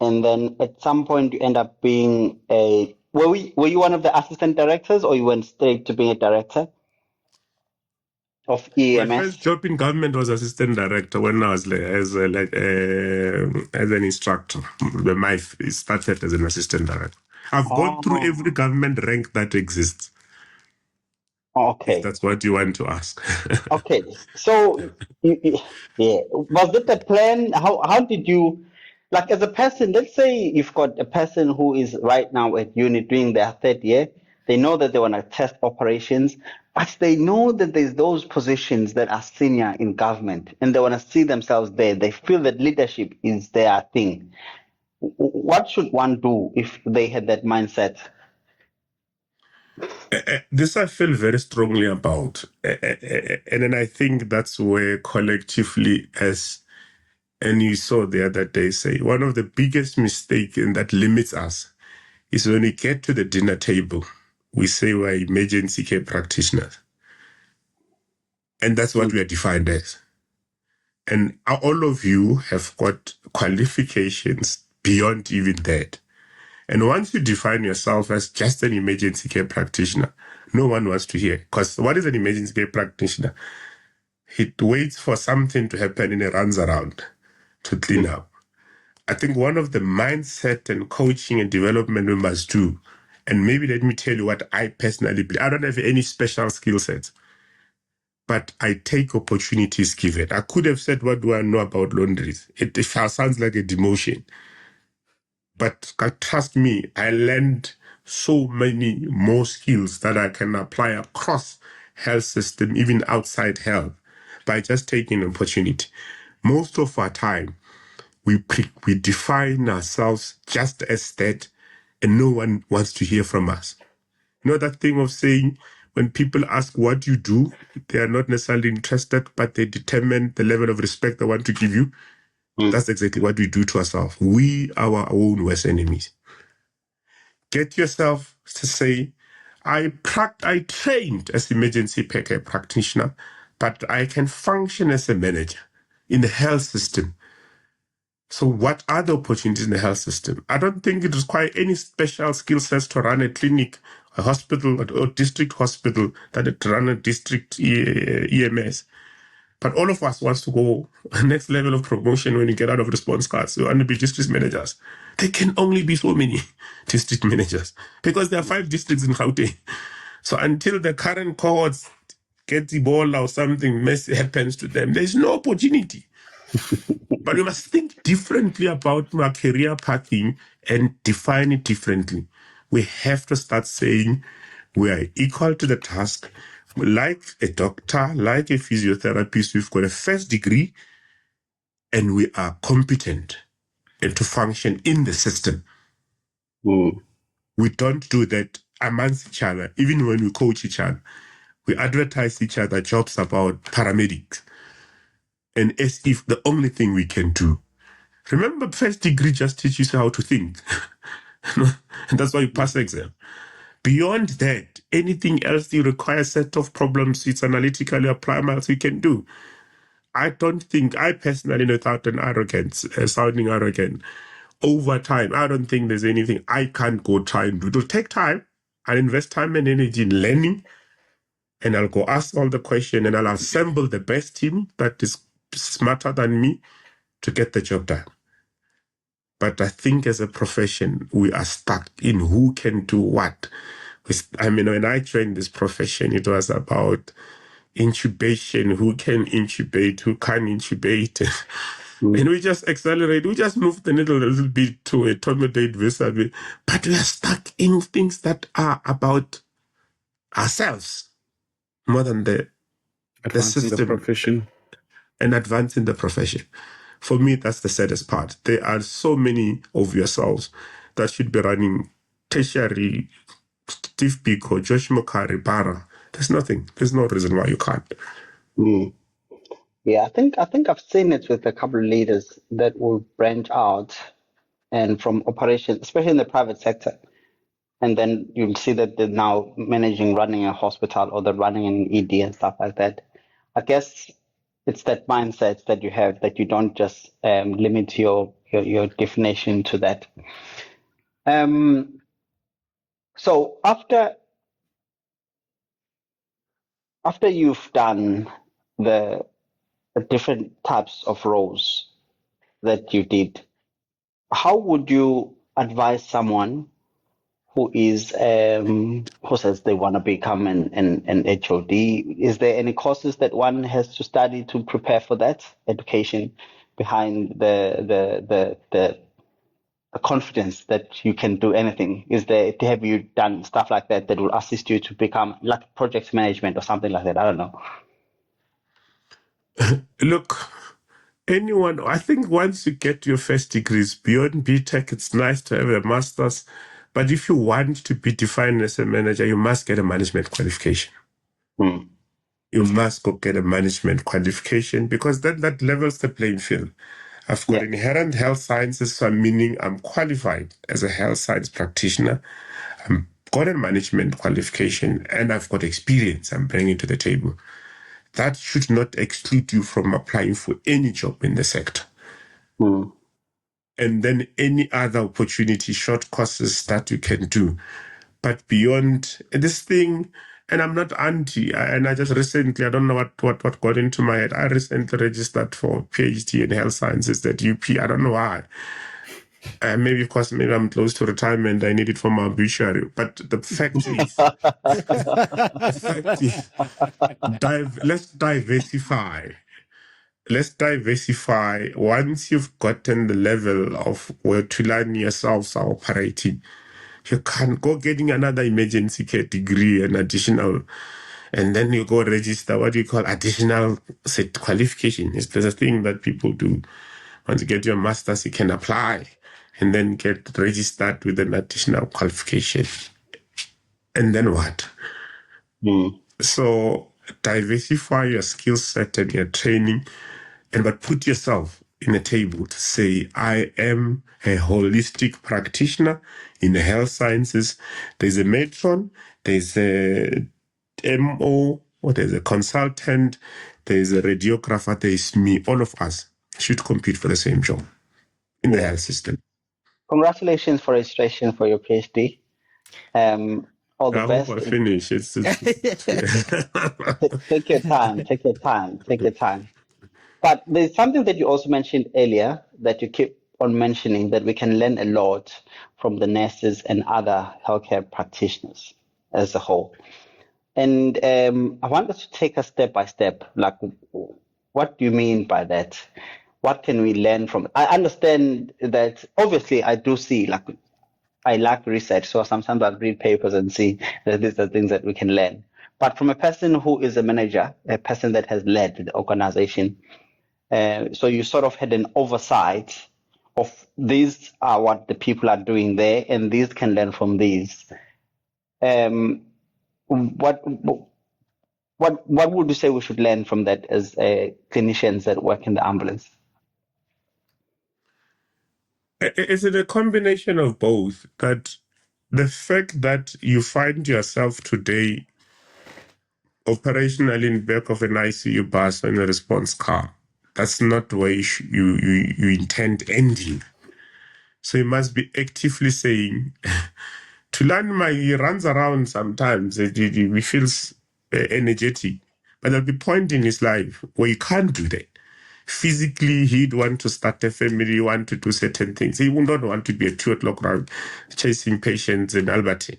and then at some point you end up being were you one of the assistant directors, or you went straight to being a director of EMS? My first job in government was assistant director when I was as an instructor. It started as an assistant director. I've gone through every government rank that exists. Okay. If that's what you want to ask. Okay. So, was it a plan? How did you, like as a person, let's say you've got a person who is right now at uni doing their third year, they know that they want to test operations, but they know that there's those positions that are senior in government and they want to see themselves there. They feel that leadership is their thing. What should one do if they had that mindset? This I feel very strongly about. And then I think that's where collectively and you saw the other day say, one of the biggest mistakes that limits us is when we get to the dinner table, we say we're emergency care practitioners. And that's what we are defined as. And all of you have got qualifications beyond even that. And once you define yourself as just an emergency care practitioner, no one wants to hear. Because what is an emergency care practitioner? He waits for something to happen and he runs around to clean up. I think one of the mindset and coaching and development we must do, and maybe let me tell you what I personally believe. I don't have any special skill sets, but I take opportunities given. I could have said, what do I know about laundries? It sounds like a demotion. But trust me, I learned so many more skills that I can apply across health system, even outside health, by just taking an opportunity. Most of our time, we define ourselves just as that, and no one wants to hear from us. You know that thing of saying, when people ask what you do, they are not necessarily interested, but they determine the level of respect they want to give you. That's exactly what we do to ourselves. We are our own worst enemies. Get yourself to say, I trained as emergency care practitioner, but I can function as a manager in the health system. So what are the opportunities in the health system? I don't think it requires any special skill sets to run a clinic, a hospital, or district hospital, that to run a district EMS. But all of us wants to go next level of promotion when you get out of response cards. You want to be district managers. There can only be so many district managers because there are 5 districts in Gauteng. So until the current cohorts get the ball or something messy happens to them, there's no opportunity. But we must think differently about our career pathing and define it differently. We have to start saying we are equal to the task. Like a doctor, like a physiotherapist, we've got a first degree and we are competent and to function in the system. We don't do that amongst each other. Even when we coach each other, we advertise each other jobs about paramedics. And as if the only thing we can do. Remember, first degree just teaches you how to think. And that's why you pass the exam. Beyond that, anything else you require a set of problems, it's analytically applicable, you can do. I don't think, I personally, without an arrogance, sounding arrogant, over time, I don't think there's anything I can't go try and do. It'll take time. I'll invest time and energy in learning, and I'll go ask all the questions, and I'll assemble the best team that is smarter than me to get the job done. But I think as a profession, we are stuck in who can do what. I mean, when I joined this profession, it was about intubation, who can intubate, who can't intubate. And we just accelerate, we just move the needle a little bit to accommodate visa. But we are stuck in things that are about ourselves more than the system. The profession. And advancing the profession. For me, that's the saddest part. There are so many of yourselves that should be running tertiary, Steve Biko, Josh Mokari, Bara. There's nothing. There's no reason why you can't. Yeah, I think I've seen it with a couple of leaders that will branch out and from operations, especially in the private sector. And then you'll see that they're now managing, running a hospital or they're running an ED and stuff like that. I guess it's that mindset that you have that you don't just limit your definition to that. So after you've done the different types of roles that you did, how would you advise someone who is who says they want to become an HOD? Is there any courses that one has to study to prepare for that? Education behind the confidence that you can do anything. Have you done stuff like that that will assist you to become like project management or something like that? I don't know. Look, anyone, I think once you get your first degrees beyond BTech, it's nice to have a master's. But if you want to be defined as a manager, you must get a management qualification. You must go get a management qualification because that levels the playing field. I've got inherent health sciences, so meaning I'm qualified as a health science practitioner. I've got a management qualification and I've got experience I'm bringing to the table. That should not exclude you from applying for any job in the sector. And then any other opportunity, short courses that you can do. But beyond this thing, and I'm not anti, and I just recently, I don't know what got into my head. I recently registered for PhD in health sciences at UP. I don't know why. Maybe because maybe I'm close to retirement, I need it for my obituary. But the fact is, let's diversify. Let's diversify. Once you've gotten the level of where to learn yourselves are operating, you can go getting another emergency care degree, an additional, and then you go register what you call additional qualification. There's a thing that people do. Once you get your master's, you can apply and then get registered with an additional qualification. And then what? So diversify your skill set and your training, but put yourself in a table to say, I am a holistic practitioner in the health sciences. There's a matron, there's a MO, or there's a consultant, there's a radiographer, there's me. All of us should compete for the same job in the health system. Congratulations for registration for your PhD. All the best. I hope I finish. Take your time. Take your time. Take your time. But there's something that you also mentioned earlier that you keep on mentioning, that we can learn a lot from the nurses and other healthcare practitioners as a whole. And I want us to take us step by step. Like, what do you mean by that? What can we learn from it? I understand that obviously I do see, like, I like research, so sometimes I read papers and see that these are things that we can learn. But from a person who is a manager, a person that has led the organization, so you sort of had an oversight of these are what the people are doing there, and these can learn from these. What would you say we should learn from that as clinicians that work in the ambulance? Is it a combination of both? That the fact that you find yourself today operationally in the back of an ICU bus or in a response car, that's not where you intend ending. So you must be actively saying, to learn he runs around sometimes, he feels energetic, but there'll be a point in his life where you can't do that. Physically, he'd want to start a family, want to do certain things. He would not want to be at 2 o'clock round chasing patients in Albertine.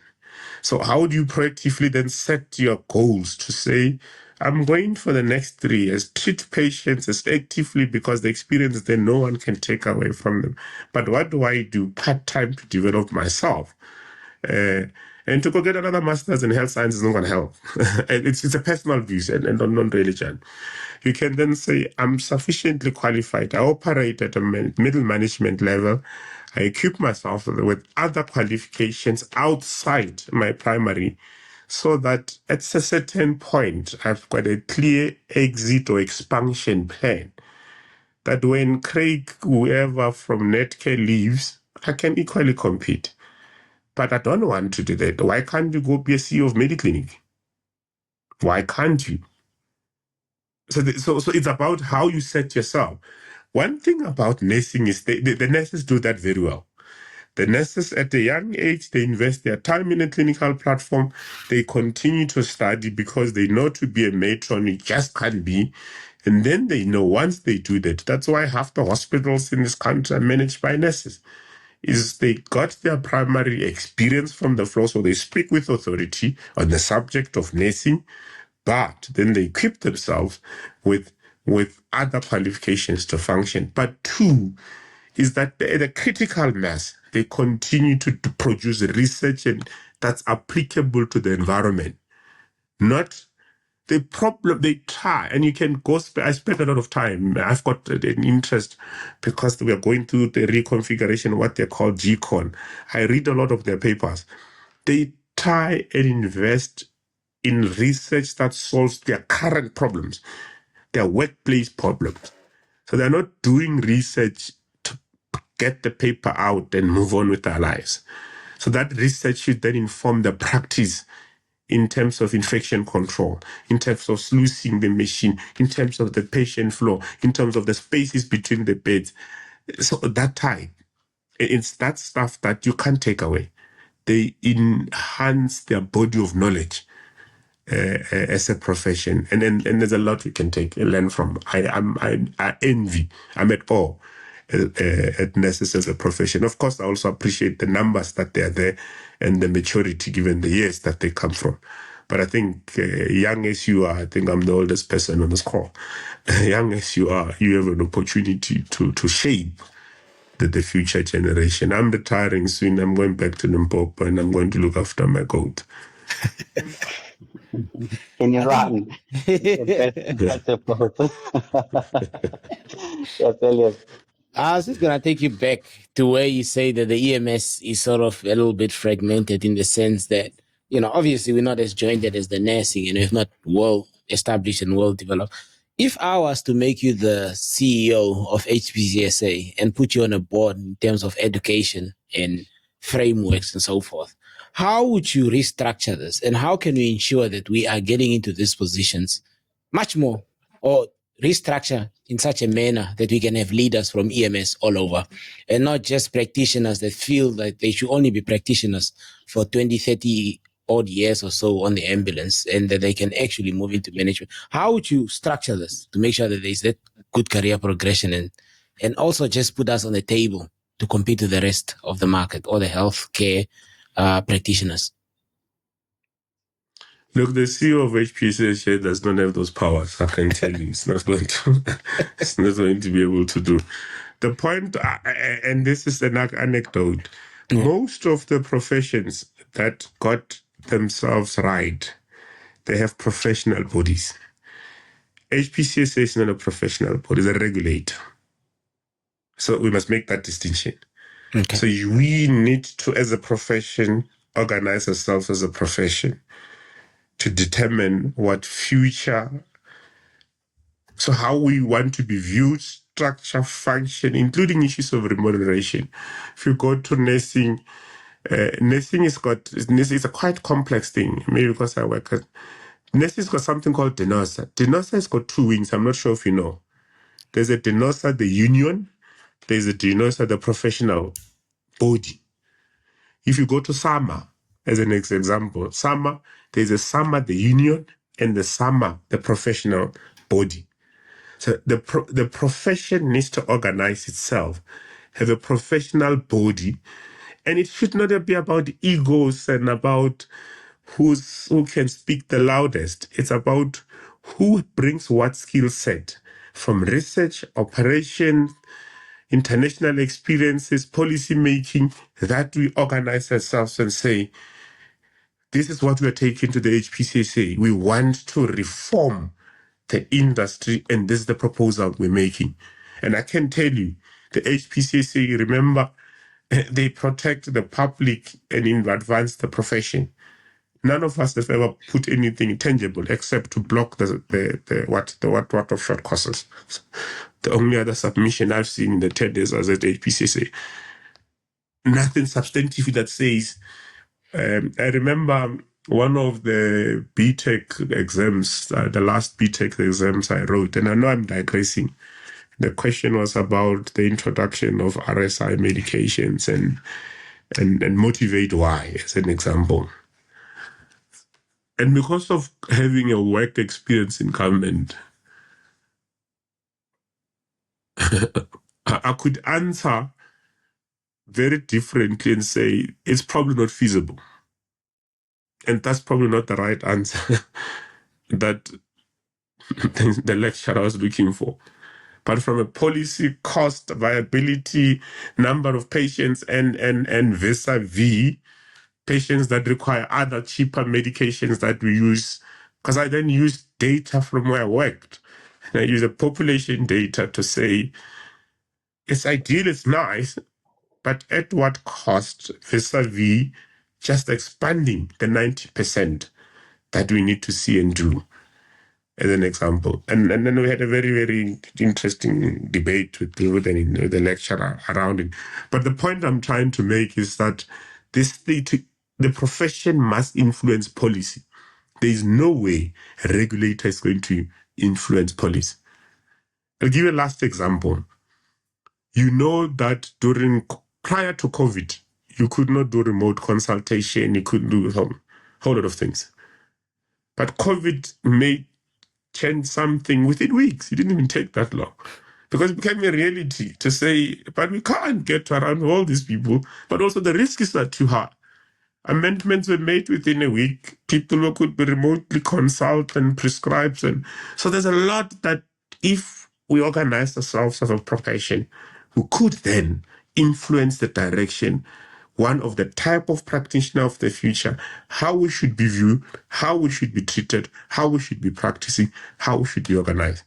So how do you proactively then set your goals to say, I'm going for the next 3 years, treat patients as actively, because the experience then no one can take away from them. But what do I do part-time to develop myself? And to go get another master's in health science is not going to help. It's a personal view and non-religion. You can then say, I'm sufficiently qualified. I operate at a middle management level. I equip myself with other qualifications outside my primary, so that at a certain point, I've got a clear exit or expansion plan. That when Craig, whoever from Netcare leaves, I can equally compete. But I don't want to do that. Why can't you go be a CEO of Mediclinic? Why can't you? So it's about how you set yourself. One thing about nursing is the nurses do that very well. The nurses at a young age, they invest their time in a clinical platform. They continue to study because they know to be a matron, you just can't be. And then they know once they do that, that's why half the hospitals in this country are managed by nurses. Is they got their primary experience from the floor, so they speak with authority on the subject of nursing, but then they equip themselves with other qualifications to function. But 2 is that the critical mass, they continue to produce research and that's applicable to the environment, not the problem they try, and you can go, I spent a lot of time. I've got an interest because we are going through the reconfiguration, what they call GCON. I read a lot of their papers. They try and invest in research that solves their current problems, their workplace problems. So they're not doing research to get the paper out and move on with their lives. So that research should then inform the practice in terms of infection control, in terms of sluicing the machine, in terms of the patient flow, in terms of the spaces between the beds. So that type, it's that stuff that you can't take away. They enhance their body of knowledge as a profession, and there's a lot we can learn from. I envy. I'm at awe at nurses as a profession. Of course, I also appreciate the numbers that they are there and the maturity given the years that they come from. But I think young as you are, I think I'm the oldest person on this call. Young as you are, you have an opportunity to shape the future generation. I'm retiring soon. I'm going back to Limpopo and I'm going to look after my goat. Can you run? That's a photo. Yes, Elias. I was just going to take you back to where you say that the EMS is sort of a little bit fragmented in the sense that, obviously we're not as jointed as the nursing, and it's not well established and well developed. If I was to make you the CEO of HPCSA and put you on a board in terms of education and frameworks and so forth, how would you restructure this? And how can we ensure that we are getting into these positions much more, or restructure in such a manner that we can have leaders from EMS all over, and not just practitioners that feel that they should only be practitioners for 20, 30 odd years or so on the ambulance, and that they can actually move into management. How would you structure this to make sure that there's that good career progression, and also just put us on the table to compete with the rest of the market or the healthcare practitioners? Look, the CEO of HPCSA does not have those powers. I can tell you, it's not going to be able to do. The point, and this is an anecdote, most of the professions that got themselves right, they have professional bodies. HPCSA is not a professional body, it's a regulator. So we must make that distinction. Okay. So we need to, as a profession, organize ourselves as a profession to determine what future, so how we want to be viewed, structure, function, including issues of remuneration. If you go to nursing, nursing is a quite complex thing, maybe because I work at, nursing's got something called DENOSA. DENOSA has got two wings, I'm not sure if you know. There's a DENOSA, the union, there's a DENOSA, the professional body. If you go to SAMA, as an example, SAMA, there's a SAMA, the union, and the SAMA, the professional body. So the profession needs to organize itself, have a professional body, and it should not be about egos and about who can speak the loudest. It's about who brings what skill set from research, operation, international experiences, policy making, that we organize ourselves and say, this is what we are taking to the HPCSA. We want to reform the industry, and this is the proposal we're making. And I can tell you, the HPCSA, remember, they protect the public and advance the profession. None of us have ever put anything tangible except to block the offshore courses. The only other submission I've seen in the 10 days was at HPCSA. Nothing substantive that says, I remember one of the BTEC exams, the last BTEC exams I wrote, and I know I'm digressing. The question was about the introduction of RSI medications and motivate why, as an example. And because of having a work experience in government, I could answer very differently and say, it's probably not feasible. And that's probably not the right answer that the lecturer was looking for. But from a policy, cost, viability, number of patients, and vis-a-vis patients that require other cheaper medications that we use because I then used data from where I worked. And I use the population data to say, it's ideal, it's nice, but at what cost vis-a-vis just expanding the 90% that we need to see and do, as an example. And then we had a very, very interesting debate with the lecturer around it. But the point I'm trying to make is that the profession must influence policy. There is no way a regulator is going to influence policy. I'll give you a last example. You know that prior to COVID, you could not do remote consultation, you couldn't do a whole lot of things. But COVID made change something within weeks. It didn't even take that long. Because it became a reality to say, but we can't get around all these people, but also the risk is not too high. Amendments were made within a week. People who could be remotely consult and prescribed. And so there's a lot that if we organize ourselves as a profession, we could then influence the direction, one of the type of practitioner of the future, how we should be viewed, how we should be treated, how we should be practicing, how we should be organized.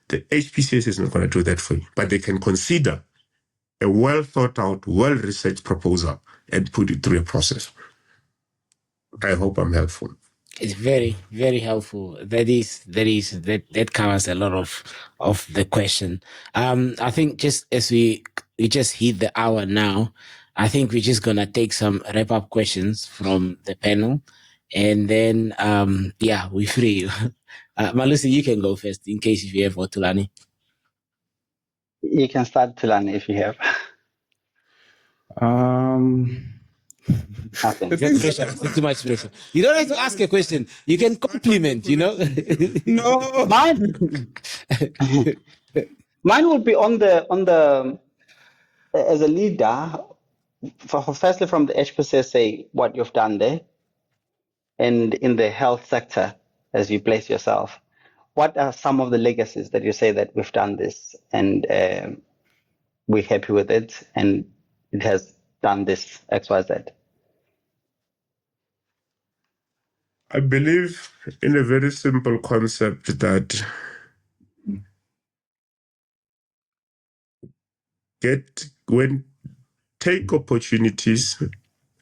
The HPCSA is not going to do that for you, but they can consider a well thought out, well researched proposal and put it through a process. I hope I'm helpful. It's very, very helpful. That covers a lot of the question. I think just as we just hit the hour now, I think we're just gonna take some wrap up questions from the panel, and then we're free. Malusi, you can go first in case if you have, or Tulani. You can start, Tulani, if you have. Nothing. Pressure. Too much pressure. You don't have to ask a question. You can compliment, No. Mine would be on the as a leader, firstly from the HPCSA, what you've done there, and in the health sector as you place yourself. What are some of the legacies that you say that we've done this and we're happy with it and it has done this XYZ? I believe in a very simple concept that take opportunities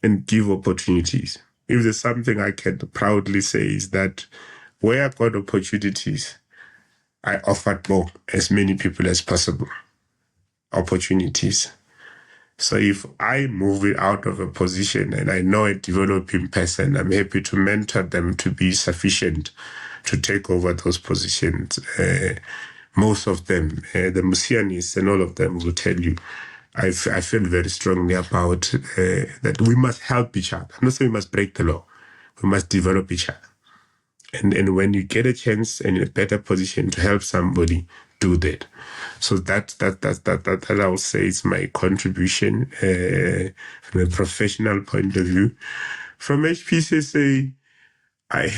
and give opportunities. If there's something I can proudly say is that where I got opportunities, I offered more, as many people as possible, opportunities. So if I move it out of a position and I know a developing person, I'm happy to mentor them to be sufficient to take over those positions. Most of them, the Musianis and all of them will tell you, I feel very strongly about that we must help each other. I'm not saying we must break the law. We must develop each other. And when you get a chance and in a better position to help somebody, do that. So that I will say is my contribution from a professional point of view. From HPCSA, I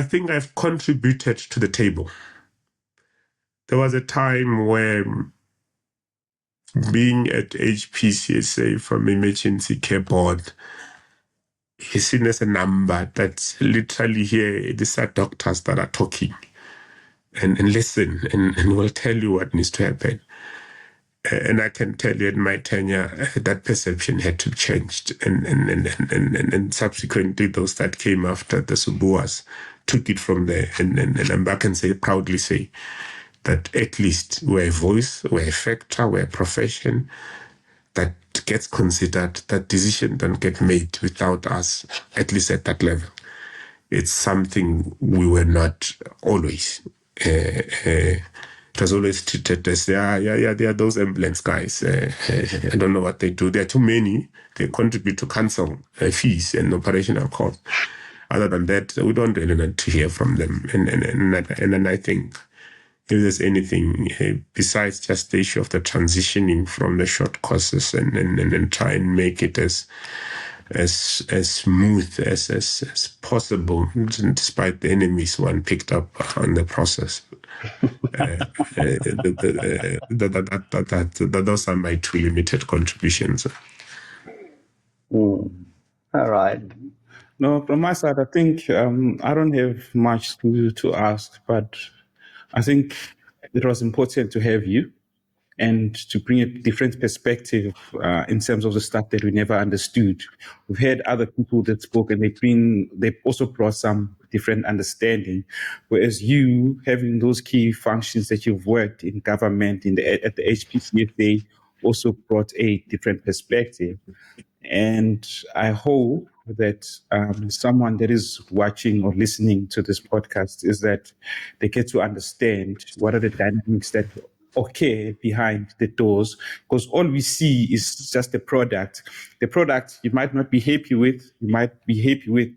think I've contributed to the table. There was a time where being at HPCSA from Emergency Care Board is seen as a number that's literally here. These are doctors that are talking and listen and will tell you what needs to happen. And I can tell you in my tenure, that perception had to be changed. And subsequently, those that came after the Subuas took it from there. And I'm back and proudly say that at least we're a voice, we're a factor, we're a profession that gets considered, that decision don't get made without us, at least at that level. It's something we were not always. It was always treated as, they are those ambulance guys. I don't know what they do. There are too many. They contribute to council fees and operational costs. Other than that, we don't really need to hear from them. And then I think if there's anything besides just the issue of the transitioning from the short courses and try and make it as smooth as possible, despite the enemies one picked up on the process. Those are my two limited contributions. All right. No, from my side, I think I don't have much to ask, but I think it was important to have you and to bring a different perspective in terms of the stuff that we never understood. We've had other people that spoke, and they've also brought some different understanding. Whereas you, having those key functions that you've worked in government at the HPCSA, also brought a different perspective. And I hope that someone that is watching or listening to this podcast is that they get to understand what are the dynamics that occur behind the doors, because all we see is just the product. The product you might not be happy with,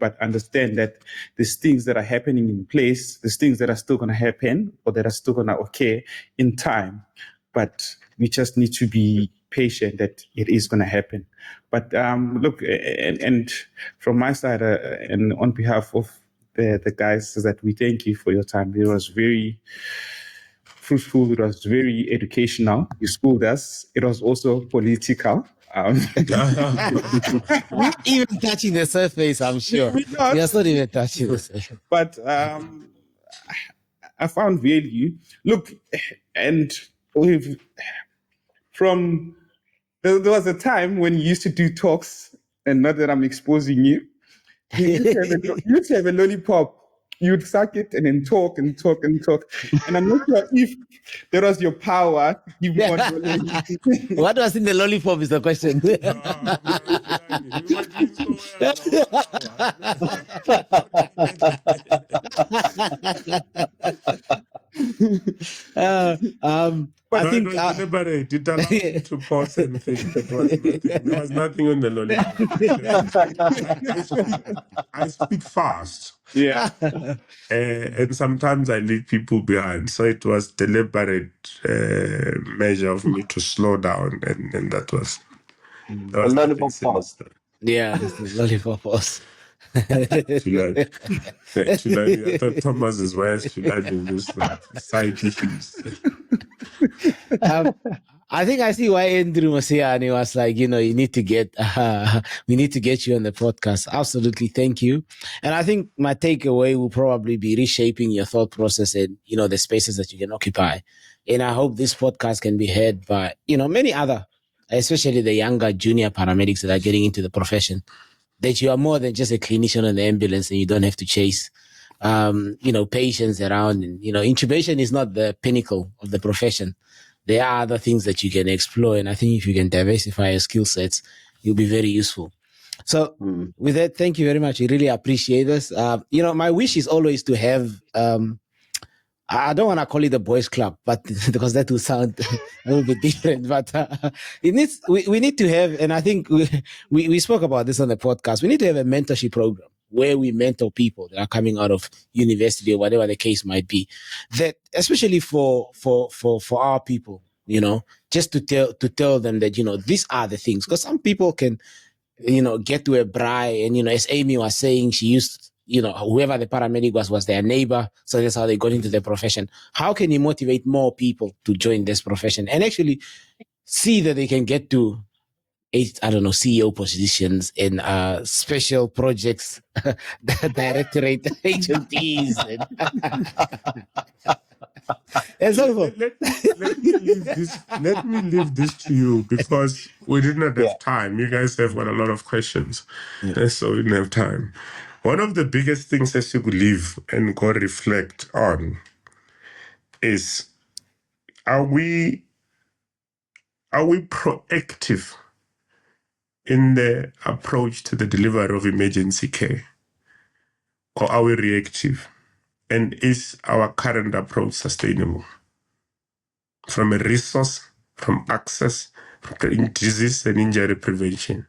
but understand that there's things that are happening in place, there's things that are still going to happen or that are still going to occur in time. But we just need to be patient that it is going to happen. But look, and from my side, and on behalf of the guys, is that we thank you for your time. It was very fruitful. It was very educational. You schooled us. It was also political. Not even touching the surface, I'm sure. We are not even touching the surface. But I found value. Look, and there was a time when you used to do talks, and not that I'm exposing you. You used to have a lollipop. You'd suck it and then talk and talk and talk. And I'm not sure if that was your power to give more knowledge. What was in the lollipop is the question. I think deliberate. It allowed me to pause and think. There was nothing on the lollipop. I speak fast. Yeah. And sometimes I leave people behind. So it was deliberate measure of me to slow down, and that was lollipop pause. Yeah, it's the lollipop pause. Actually, I thought Thomas's wife should have been this side issues. I think I see why Andrew was here, and he was like, you need to get, we need to get you on the podcast. Absolutely, thank you. And I think my takeaway will probably be reshaping your thought process and the spaces that you can occupy. And I hope this podcast can be heard by many other, especially the younger junior paramedics that are getting into the profession. That you are more than just a clinician on the ambulance, and you don't have to chase, patients around. And intubation is not the pinnacle of the profession. There are other things that you can explore, and I think if you can diversify your skill sets, you'll be very useful. So with that, thank you very much. I really appreciate this. My wish is always to have, I don't want to call it a boys club, but because that will sound a little bit different, but we need to have, and I think we spoke about this on the podcast, we need to have a mentorship program where we mentor people that are coming out of university or whatever the case might be, that especially for our people, just to tell them that, these are the things, because some people can, get to a braai and, as Amy was saying, she used, whoever the paramedic was their neighbor. So that's how they got into the profession. How can you motivate more people to join this profession and actually see that they can get to CEO positions in special projects, directorate, HODs, and so forth. Let me leave this to you, because we didn't have time. You guys have got a lot of questions, so we didn't have time. One of the biggest things that you could leave and go reflect on is, are we proactive in the approach to the delivery of emergency care, or are we reactive? And is our current approach sustainable? From a resource, from access, from disease and injury prevention?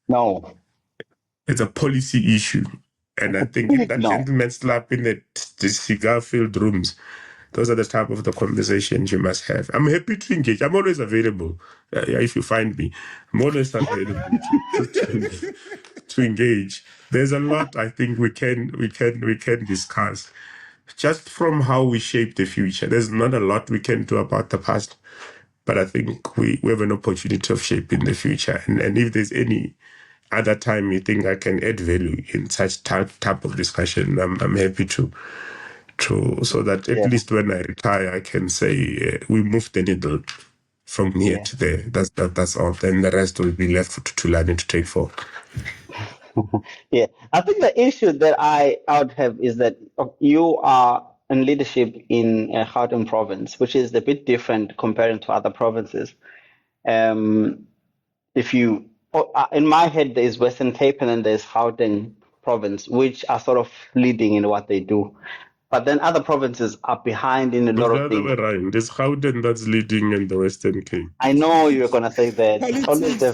No. It's a policy issue. And I think in that gentleman slap in the cigar-filled rooms, those are the type of the conversations you must have. I'm happy to engage. I'm always available. If you find me, I'm always available to engage. There's a lot I think we can discuss. Just from how we shape the future. There's not a lot we can do about the past, but I think we have an opportunity of shaping the future. And if there's any other time you think I can add value in such type of discussion, I'm happy to so that at least when I retire, I can say we moved the needle from here to there. That's all. Then the rest will be left to learn and to take forward. Yeah, I think the issue that I would have is that you are in leadership in Gauteng province, which is a bit different comparing to other provinces. If you, in my head, there's Western Cape and then there's Gauteng province, which are sort of leading in what they do. But then other provinces are behind in a lot of things. There's Gauteng that's leading in the Western Cape. I know you're gonna say that. It's always the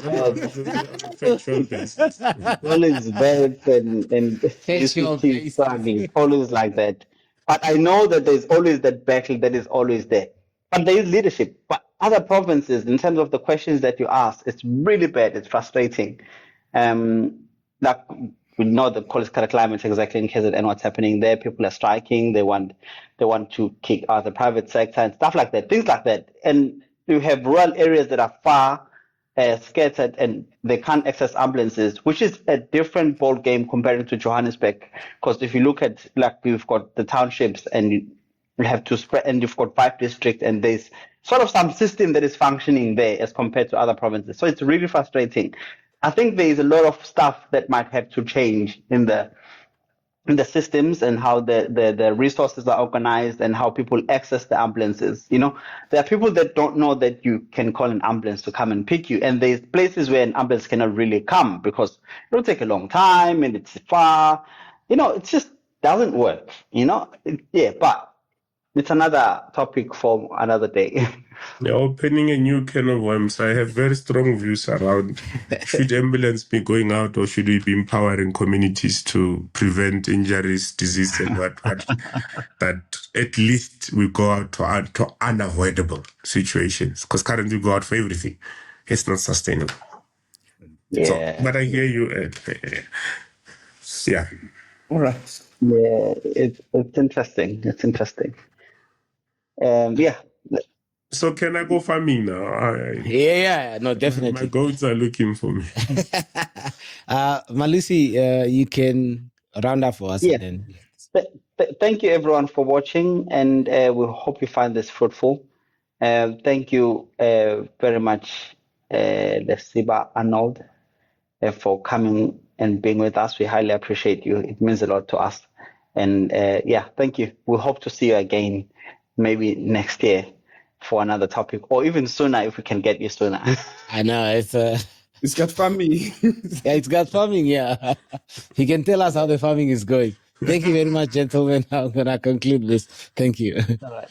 always verbs and UCT struggling, always like that. But I know that there's always that battle that is always there. But there is leadership. But other provinces, in terms of the questions that you ask, it's really bad. It's frustrating. Like we know the political climate exactly in KZN, what's happening there. People are striking. They want to kick out the private sector and stuff like that. Things like that. And you have rural areas that are far scattered and they can't access ambulances, which is a different ball game comparing to Johannesburg. Because if you look at, like, we've got the townships and you have to spread, and you've got 5 districts, and there's sort of some system that is functioning there as compared to other provinces. So it's really frustrating. I think there is a lot of stuff that might have to change in the systems and how the resources are organized and how people access the ambulances. You know, there are people that don't know that you can call an ambulance to come and pick you. And there's places where an ambulance cannot really come because it'll take a long time and it's far. You know, it just doesn't work, you know? But it's another topic for another day. You're opening a new can of worms. I have very strong views around should ambulance be going out or should we be empowering communities to prevent injuries, disease, and what that at least we go out to unavoidable situations. Because currently we go out for everything. It's not sustainable. Yeah. So, but I hear you. Yeah. All right. Yeah, it's interesting. It's interesting. Yeah. So can I go farming now? No, definitely. My goats are looking for me. Malusi, you can round up for us. Yeah. And then. Thank you everyone for watching, and we hope you find this fruitful. Thank you very much, Lesiba Arnold, for coming and being with us. We highly appreciate you. It means a lot to us. And thank you. We hope to see you again, maybe next year for another topic, or even sooner if we can get you sooner. I know It's got farming. Yeah, it's got farming. Yeah, he can tell us how the farming is going. Thank you very much, gentlemen. I'm gonna conclude this. Thank you. All right.